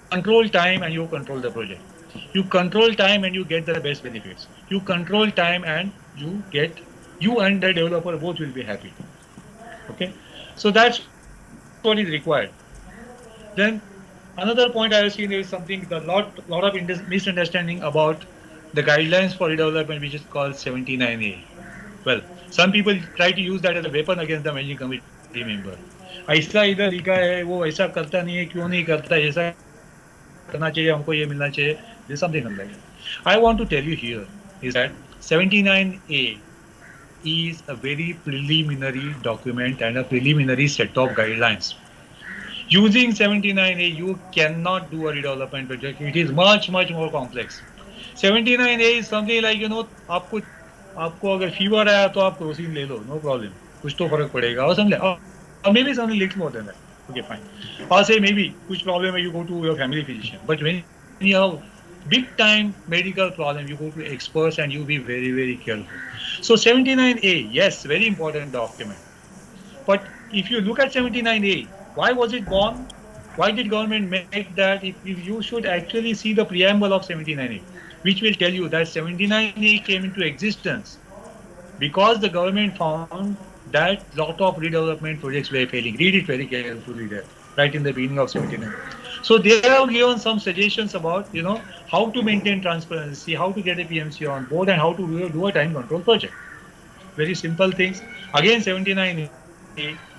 control time and you control the project. You control time and you get the best benefits. You control time and you and the developer both will be happy. Okay, so that's what is required. Then another point I have seen is something, lot of misunderstanding about the guidelines for redevelopment, which is called 79A. Well, some people try to use that as a weapon against the managing committee member. ऐसा इधर लिखा है, वो ऐसा करता नहीं है, क्यों नहीं करता, ऐसा करना चाहिए, हमको ये मिलना चाहिए. There's something like that. I want to tell you here is that 79A is a very preliminary document and a preliminary set of guidelines. Using 79A, you cannot do a redevelopment project. It is much more complex. 79A is something like, you know, आपको अगर fever आया तो आप Crocin ले लो, no problem. कुछ तो फर्क पड़ेगा, or something, or maybe something little more than that. Okay, fine. Or say maybe कुछ problem है, you go to your family physician. But when you have big time medical problem, you go to experts and you be very careful. So 79A, yes, very important document. But if you look at 79A, why was it born? Why did government make that? If you should actually see the preamble of 79A, which will tell you that 79A came into existence because the government found that lot of redevelopment projects were failing. Read it very carefully there, right in the beginning of 79. So they have given some suggestions about, how to maintain transparency, how to get a PMC on board, and how to do a time control project. Very simple things. Again, 79A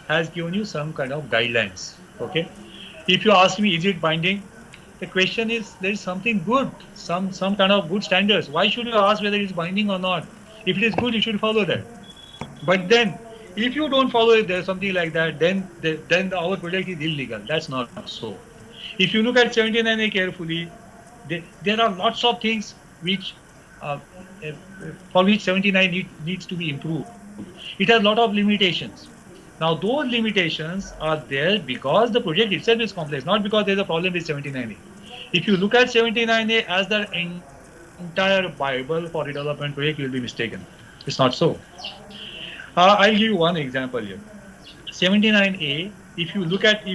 has given you some kind of guidelines. Okay. If you ask me, is it binding? The question is, there is something good, some kind of good standards. Why should you ask whether it's binding or not? If it is good, you should follow that. But then, if you don't follow it, there's something like that, then our project is illegal. That's not so. If you look at 79A carefully, there are lots of things which, uh, for which 79 needs to be improved. It has a lot of limitations. Now, those limitations are there because the project itself is complex, not because there's a problem with 79A. If you look at 79A as the entire Bible for redevelopment project, you will be mistaken. It's not so. I'll give you one example here. 79A, if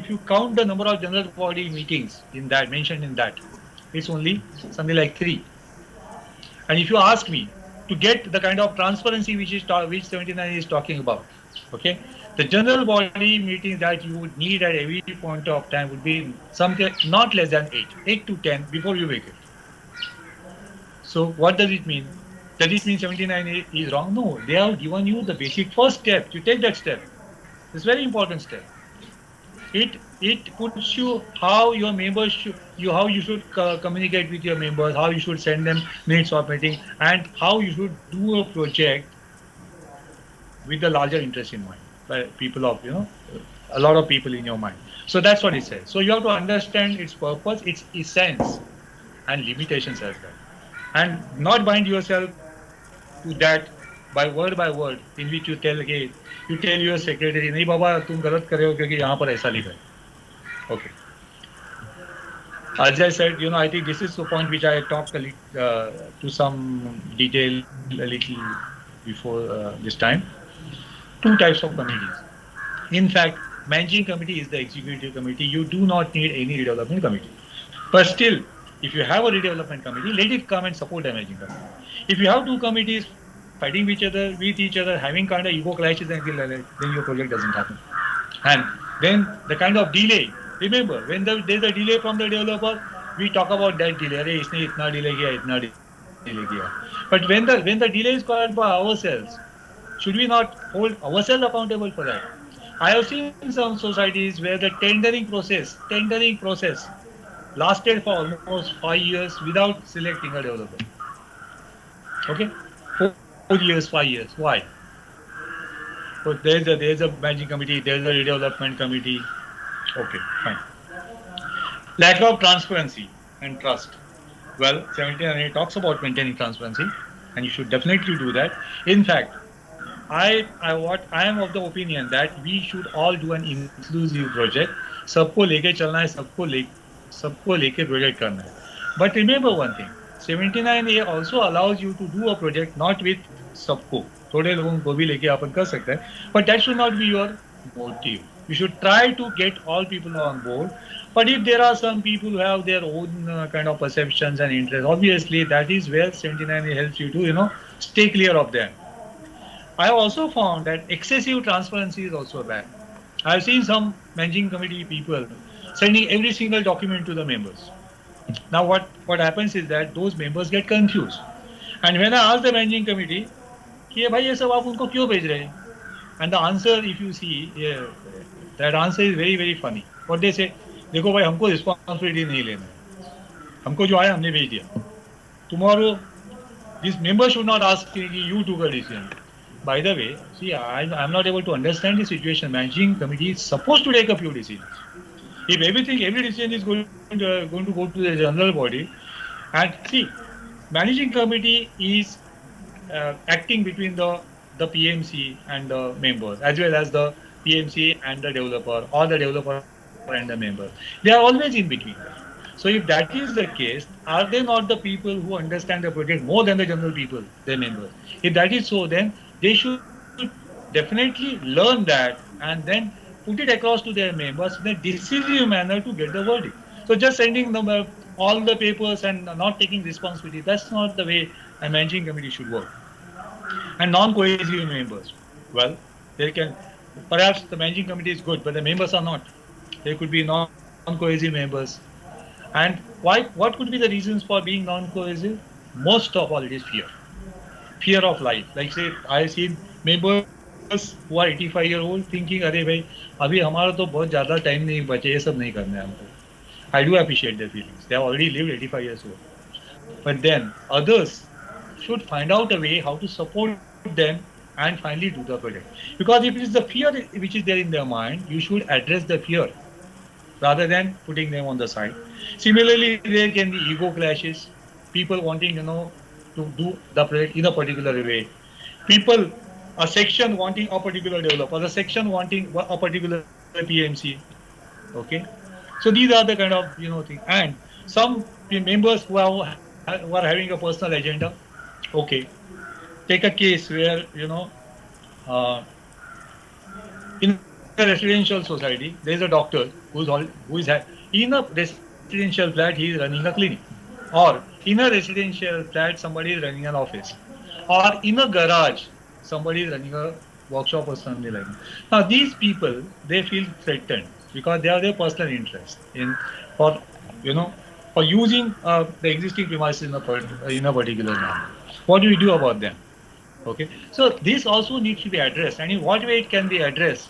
you count the number of general body meetings in that, mentioned in that, it's only something like 3. And if you ask me to get the kind of transparency which 79 is talking about, okay, the general body meetings that you would need at every point of time would be something not less than 8 to 10 before you wake it. So what does it mean? Does it mean 79 is wrong? No, they have given you the basic first step. You take that step. It's a very important step. It puts you how your members how you should communicate with your members, how you should send them minutes of meeting, and how you should do a project with the larger interest in mind by people of a lot of people in your mind. So that's what it says. So you have to understand its purpose, its essence, and limitations as well, and not bind yourself to that by word, in which you tell your secretary, नहीं बाबा तुम गलत कर रहे हो क्योंकि यहाँ पर ऐसा लिखा है. Okay. As I said, I think this is the point which I talked to some detail a little before this time. 2 types of committees. In fact, managing committee is the executive committee. You do not need any redevelopment committee. But still, if you have a redevelopment committee, let it come and support the managing committee. If you have 2 committees fighting with each other, having kind of ego clashes and things like that, then your project doesn't happen. And then the kind of delay. Remember, when there's a delay from the developer, we talk about that delay. अरे इसने इतना delay किया, इतना delay किया. But when the delay is caused by ourselves, should we not hold ourselves accountable for that? I have seen some societies where the tendering process lasted for almost 5 years without selecting a developer. Okay, 4 years, 5 years. Why? But there's a managing committee, there's a redevelopment committee. Okay, fine. Lack of transparency and trust. Well, 79 talks about maintaining transparency, and you should definitely do that. In fact, I am of the opinion that we should all do an inclusive project. सबको लेके चलना है, सबको लेके project करना है. But remember one thing, 79A also allows you to do a project not with सबको. थोड़े लोगों को भी लेके अपन कर सकते हैं. But that should not be your motive. You should try to get all people on board. But if there are some people who have their own kind of perceptions and interests, obviously that is where 79A helps you to, stay clear of them. I have also found that excessive transparency is also bad. I have seen some managing committee people sending every single document to the members. Now what happens is that those members get confused. And when I ask the managing committee, कि भाई ये सब आप उनको क्यों भेज रहे हैं? And the answer, if you see, that answer is very very funny. What they say, देखो भाई हमको responsibility नहीं लेना है. हमको जो आया हमने भेज दिया. Tomorrow, this member should not ask you took a decision. By the way, see, I'm not able to understand the situation. Managing committee is supposed to take a few decisions. If every decision is going to go to the general body, and see, managing committee is acting between the PMC and the members, as well as the PMC and the developer, or the developer and the member. They are always in between. So if that is the case, are they not the people who understand the project more than the general people, their members? If that is so, then they should definitely learn that and then put it across to their members in a decisive manner to get the verdict. So just sending them all the papers and not taking responsibility, that's not the way a managing committee should work. And non-cohesive members, well, they can, perhaps the managing committee is good, but the members are not. There could be non-cohesive members. And what could be the reasons for being non-cohesive? Most of all, it is fear. Fear of life. Like say, I have seen members who are 85-year-old thinking, अरे भाई अभी हमारा तो बहुत ज़्यादा time नहीं बचे, ये सब नहीं करना है हमको. I do appreciate their feelings. They have already lived 85 years old. But then others should find out a way how to support them and finally do the project. Because if it is the fear which is there in their mind, you should address the fear rather than putting them on the side. Similarly, there can be ego clashes, people wanting, to do the project in a particular way. People, a section wanting a particular developer, a section wanting a particular PMC. Okay, so these are the kind of things. And some members who are having a personal agenda. Okay, take a case where in a residential society there is a doctor who is in a residential flat, he is running a clinic, or in a residential flat somebody is running an office, or in a garage somebody is running a workshop or something like that. Now these people, they feel threatened because they have their personal interest for using the existing premises in a particular manner. What do we do about them? Okay, so this also needs to be addressed, and in what way it can be addressed?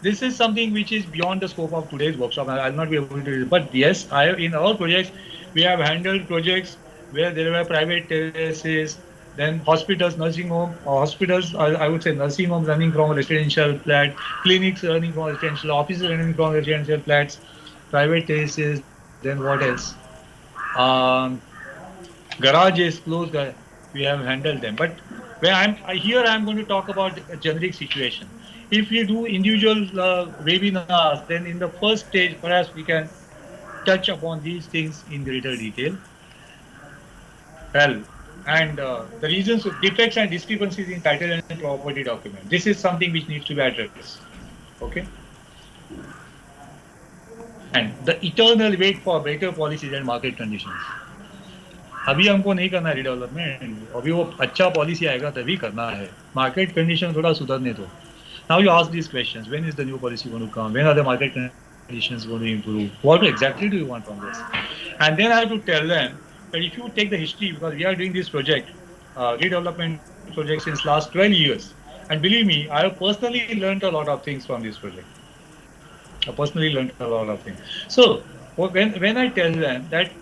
This is something which is beyond the scope of today's workshop. I'll not be able to do it, but yes, in our projects, we have handled projects where there were private terraces, then hospitals, nursing home, or hospitals, I would say nursing homes running from a residential flat, clinics running from residential, offices running from residential flats, private terraces, then what else? Garages closed, we have handled them. But where I'm going to talk about a generic situation. If we do individual webinars, then in the first stage, perhaps we can touch upon these things in greater detail. Well, and the reasons of defects and discrepancies in title and property document. This is something which needs to be addressed. Okay. And the eternal wait for better policies and market conditions. अभी हमको नहीं करना है redevelopment, अभी वो अच्छा policy आएगा तभी करना है. मार्केट कंडीशन थोड़ा सुधरने दो. Now you ask these questions: when is the new policy going to come? When are the market conditions going to improve? What exactly do you want from this? And then I have to tell them that if you take the history, because we are doing this project, redevelopment project since last 12 years, and believe me, I have personally learned a lot of things from this project. So when I tell them that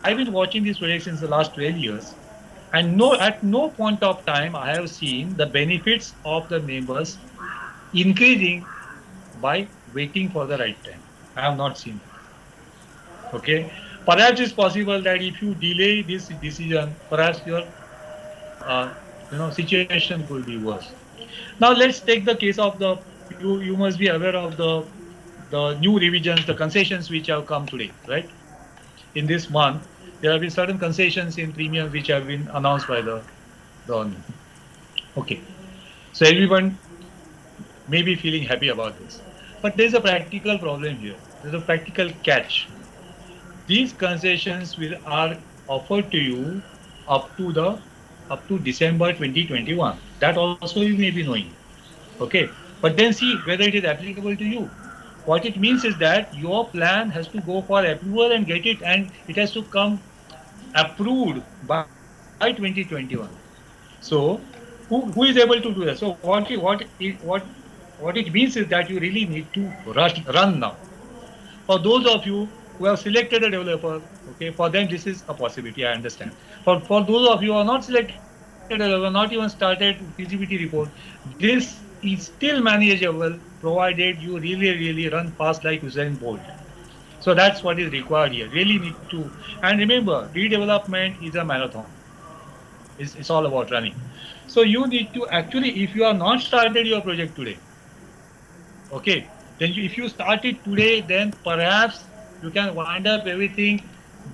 I've been watching this project since the last 12 years, and at no point of time I have seen the benefits of the members increasing by waiting for the right time. I have not seen that. Okay, perhaps it's possible that if you delay this decision, perhaps your situation could be worse. Now let's take the case of you must be aware of the new revisions, the concessions which have come today, right? In this month, there have been certain concessions in premiums which have been announced by the government. Okay, so everyone may be feeling happy about this, but there's a practical problem here. There's a practical catch. These concessions are offered to you up to December 2021. That also you may be knowing. Okay, but then see whether it is applicable to you. What it means is that your plan has to go for approval and get it, and it has to come approved by 2021. So who is able to do that? So what it means is that you really need to run now. For those of you who have selected a developer, okay, for them this is a possibility, I understand. For those of you who are not selected a developer, not even started feasibility report, this is still manageable provided you really run fast like Usain Bolt. So that's what is required here. Really need to, and remember, redevelopment is a marathon. It's all about running. So you need to actually, if you have not started your project today, okay, then if you start it today, then perhaps you can wind up everything,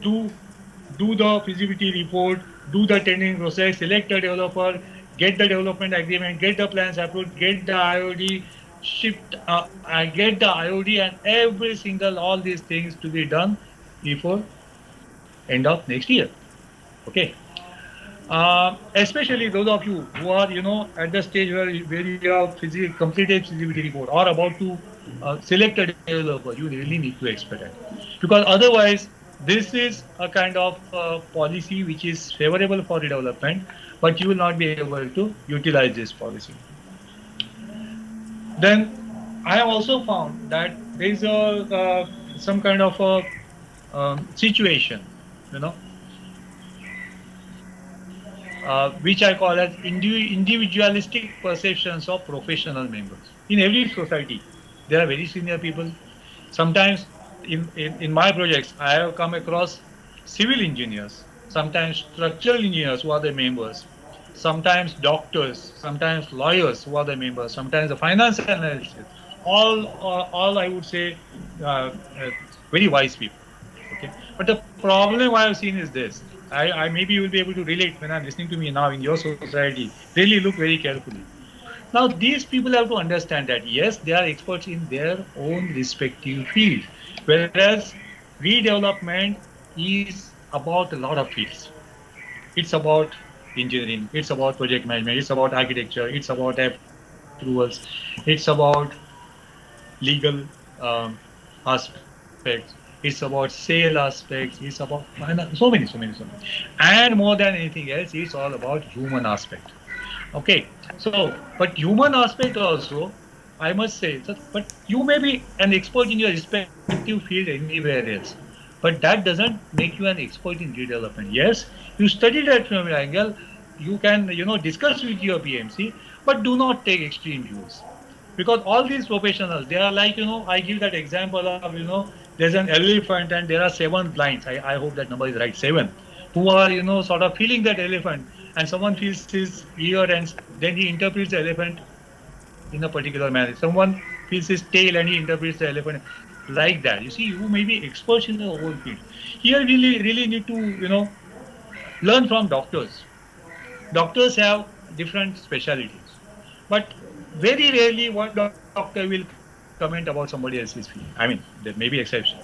do the feasibility report, do the tendering process, select a developer, get the development agreement, get the plans approved, get the IOD, shift, I get the IOD and every single all these things to be done before end of next year. Okay. Especially those of you who are, at the stage where you have completed feasibility report or about to select a developer, you really need to expedite. Because otherwise, this is a kind of policy which is favorable for redevelopment, but you will not be able to utilize this policy. Then I have also found that there is some kind of a situation, you know, which I call as individualistic perceptions of professional members. In every society, there are very senior people. Sometimes in my projects, I have come across civil engineers, sometimes structural engineers who are the members, sometimes doctors, sometimes lawyers who are the members, sometimes the finance analysts. All I would say, very wise people. Okay, but the problem I have seen is this. I maybe you will be able to relate when I'm listening to me now in your society. Really look very carefully. Now these people have to understand that yes, they are experts in their own respective field, whereas redevelopment is about a lot of fields. It's about engineering, it's about project management, it's about architecture, it's about approvals, it's about legal aspects, it's about sale aspects, it's about so many. And more than anything else, it's all about human aspect. Okay, so but human aspect also, I must say, but you may be an expert in your respective field anywhere else, but that doesn't make you an expert in redevelopment. Yes, you studied that from an angle, you can discuss with your PMC, but do not take extreme views because all these professionals they are like I give that example of there's an elephant and there are seven blinds. I hope that number is right, seven, who are sort of feeling that elephant, and someone feels his ear and then he interprets the elephant in a particular manner. Someone feels his tail and he interprets the elephant like that. You see, you may be experts in the whole field. Here really need to learn from doctors. Doctors have different specialities, but very rarely one doctor will comment about somebody else's field. I mean, there may be exceptions.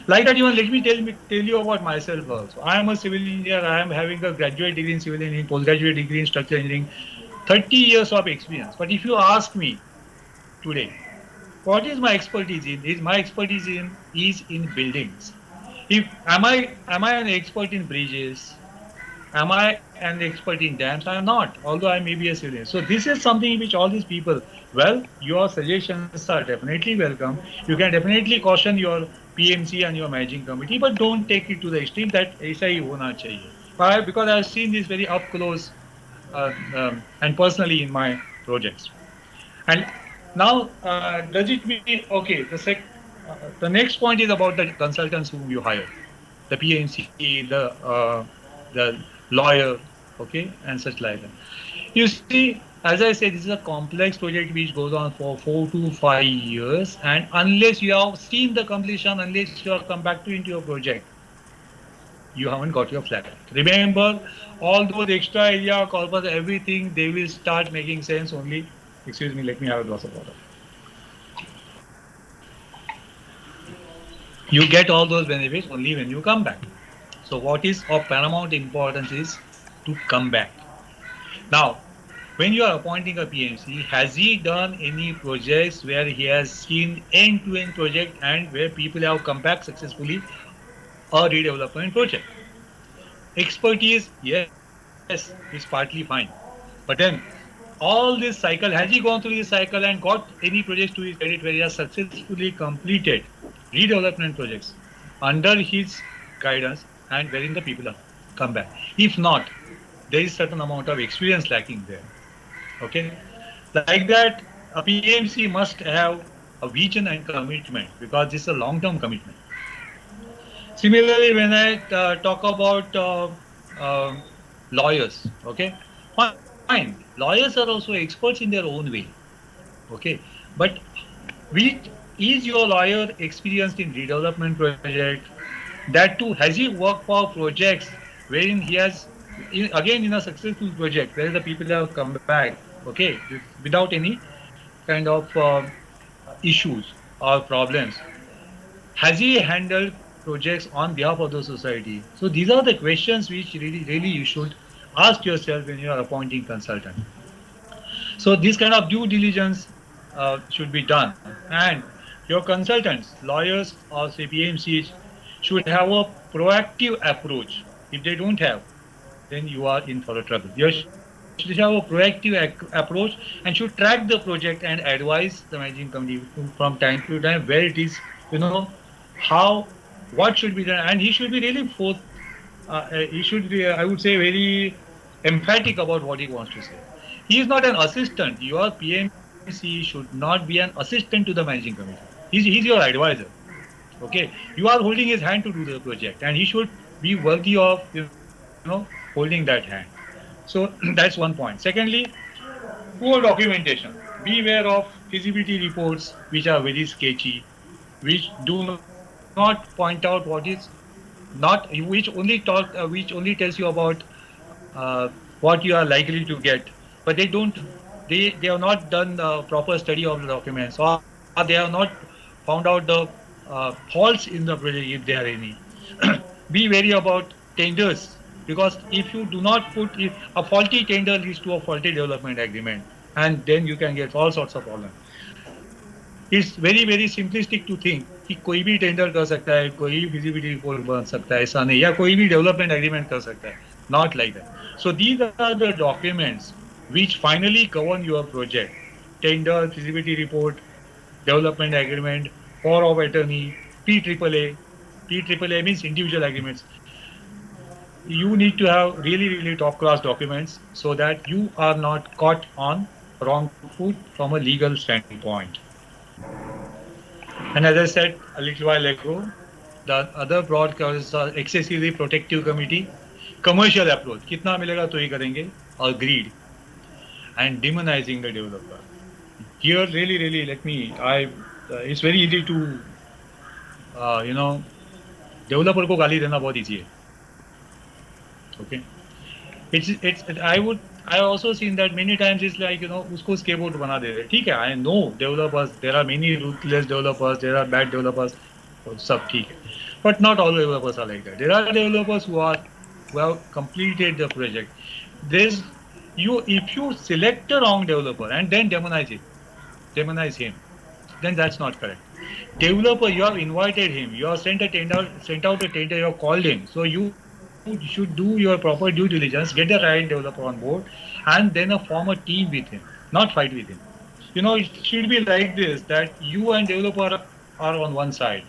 Like that, even let me tell you about myself also. I am a civil engineer. I am having a graduate degree in civil engineering, postgraduate degree in structural engineering, 30 years of experience. But if you ask me today, what is my expertise in? Is my expertise in buildings. If am I an expert in bridges? Am I an expert in dams? I am not, although I may be a civilian. So this is something which all these people, well, your suggestions are definitely welcome. You can definitely caution your PMC and your managing committee, but don't take it to the extreme that ऐसा ही होना चाहिए. Why? Because I've seen this very up close and personally in my projects. And now, does it mean okay? The next point is about the consultants whom you hire, the PMC, the lawyer, okay, and such like that. You see, as I said, this is a complex project which goes on for 4 to 5 years, and unless you have seen the completion, unless you have come back to into your project, you haven't got your flat. Remember, all those extra area, corpus, everything, they will start making sense only. Excuse me, let me have a glass of water. You get all those benefits only when you come back. So what is of paramount importance is to come back. Now, when you are appointing a PMC, has he done any projects where he has seen end-to-end project and where people have come back successfully a redevelopment project? Expertise, yes, is partly fine. But then all this cycle, has he gone through this cycle and got any projects to his credit where he has successfully completed redevelopment projects under his guidance and wherein the people have come back? If not, there is certain amount of experience lacking there. Okay, like that, a PMC must have a vision and commitment because this is a long-term commitment. Similarly, when I talk about lawyers, okay, fine, lawyers are also experts in their own way, okay, but which is your lawyer experienced in redevelopment project? That too, has he worked for projects wherein he has, again in a successful project where the people have come back, okay, without any kind of issues or problems? Has he handled projects on behalf of the society? So these are the questions which really you should ask yourself when you are appointing consultant. So this kind of due diligence should be done, and your consultants, lawyers, or say PMCs should have a proactive approach. If they don't have, then you are in for a trouble. You should have a proactive approach and should track the project and advise the managing committee from time to time where it is, how, what should be done, and he should be really he should be, I would say, very emphatic about what he wants to say. He is not an assistant. Your PMC should not be an assistant to the managing committee. He's your advisor. Okay, you are holding his hand to do the project, and he should be worthy of holding that hand. So that's one point. Secondly, poor documentation. Beware of feasibility reports which are very sketchy, which do not point out what is not, which only tells you about what you are likely to get, but they don't. They have not done the proper study of the documents, or they have not found out the faults in the project if there are any. Be wary about tenders, because if you do not put, if a faulty tender leads to a faulty development agreement, and then you can get all sorts of problems. It's very simplistic to think कि कोई भी tender कर सकता है, कोई भी feasibility report बन सकता है, ऐसा नहीं, या कोई भी डेवलपमेंट एग्रीमेंट कर सकता है. Not like that. So these are the documents which finally govern your project: tender, feasibility report, development agreement, power of attorney, PAAA. PAAA means individual agreements. You need to have really top class documents so that you are not caught on wrong foot from a legal standpoint. And as I said a little while ago, the other broad causes are excessively protective committee, commercial approach, kitna milega to hi karenge, or greed, and demonizing the developer. Here, really, it's very easy to, developer ko गाली देना बहुत easy है. Okay, I also seen that many times. It's like, उसको scapegoat बना दे रहे. ठीक है, I know developers, there are many ruthless developers, there are bad developers, सब ठीक है. But not all developers are like that. There are developers who have completed the project. If you select the wrong developer and then demonize him, then that's not correct. Developer, you have invited him, you have sent out a tender, you have called him. So you should do your proper due diligence, get the right developer on board, and then form a team with him, not fight with him. It should be like this, that you and developer are on one side,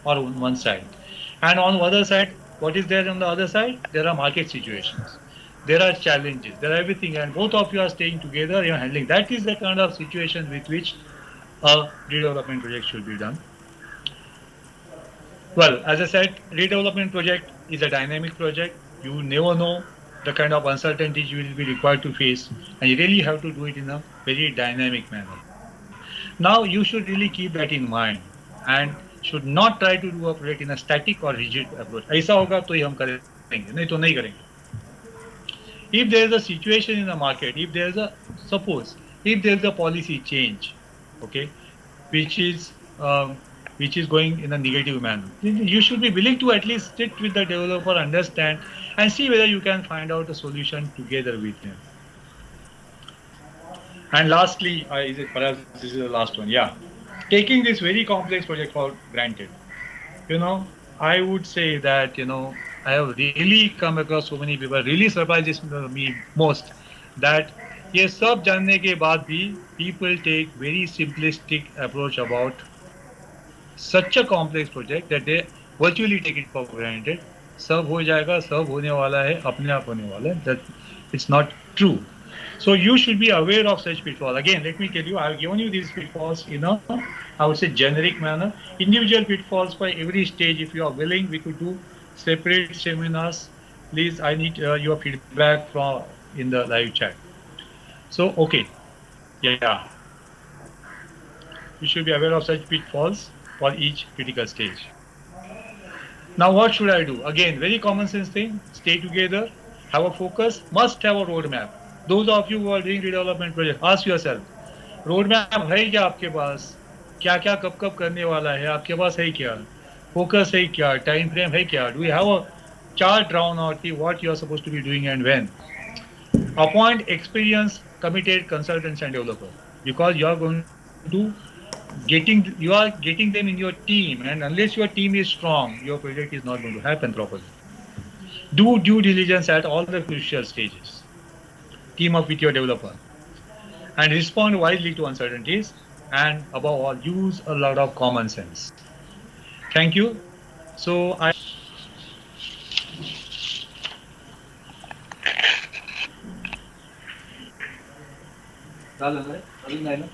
and on the other side, what is there on the other side? There are market situations, there are challenges, there are everything, and both of you are staying together, you are handling. That is the kind of situation with which a redevelopment project should be done. Well, as I said, redevelopment project is a dynamic project. You never know the kind of uncertainties you will be required to face, and you really have to do it in a very dynamic manner. Now, you should really keep that in mind and should not try to do a project in a static or rigid approach. ऐसा होगा तो ही हम करेंगे, नहीं तो नहीं करेंगे. If there is a situation in the market, if there is a policy change, okay, which is going in a negative manner, you should be willing to at least sit with the developer, understand, and see whether you can find out a solution together with him. And lastly, perhaps this is the last one, yeah, taking this very complex project for granted. I would say that, I have really come across so many people, really surprises me most, that ये सब जानने के बाद भी people take very simplistic approach about such a complex project that they virtually take it for granted. सब हो जाएगा, सब होने वाला है, अपने आप होने वाला है. That it's not true. So you should be aware of such pitfalls. Again, let me tell you, I've given you these pitfalls in a, I would say, generic manner. Individual pitfalls for every stage. If you are willing, we could do separate seminars. Please, I need your feedback in the live chat. So, okay, yeah, you should be aware of such pitfalls for each critical stage. Now, what should I do? Again, very common sense thing: stay together, have a focus, must have a roadmap. Those of you who are doing redevelopment project, ask yourself, road map है क्या आपके पास? क्या क्या कब कब करने वाला है आपके पास? है क्या फोकस? है क्या टाइम फ्रेम? है क्या? Do you have a chart drawn out what you are supposed to be doing and when? Appoint experienced committed consultants and developers, because you are going to you are getting them in your team, and unless your team is strong, your project is not going to happen properly. Do due diligence at all the crucial stages. Team up with your developer and respond wisely to uncertainties, and above all, use a lot of common sense. Thank you. So I झालं काय? अजून नाही ना?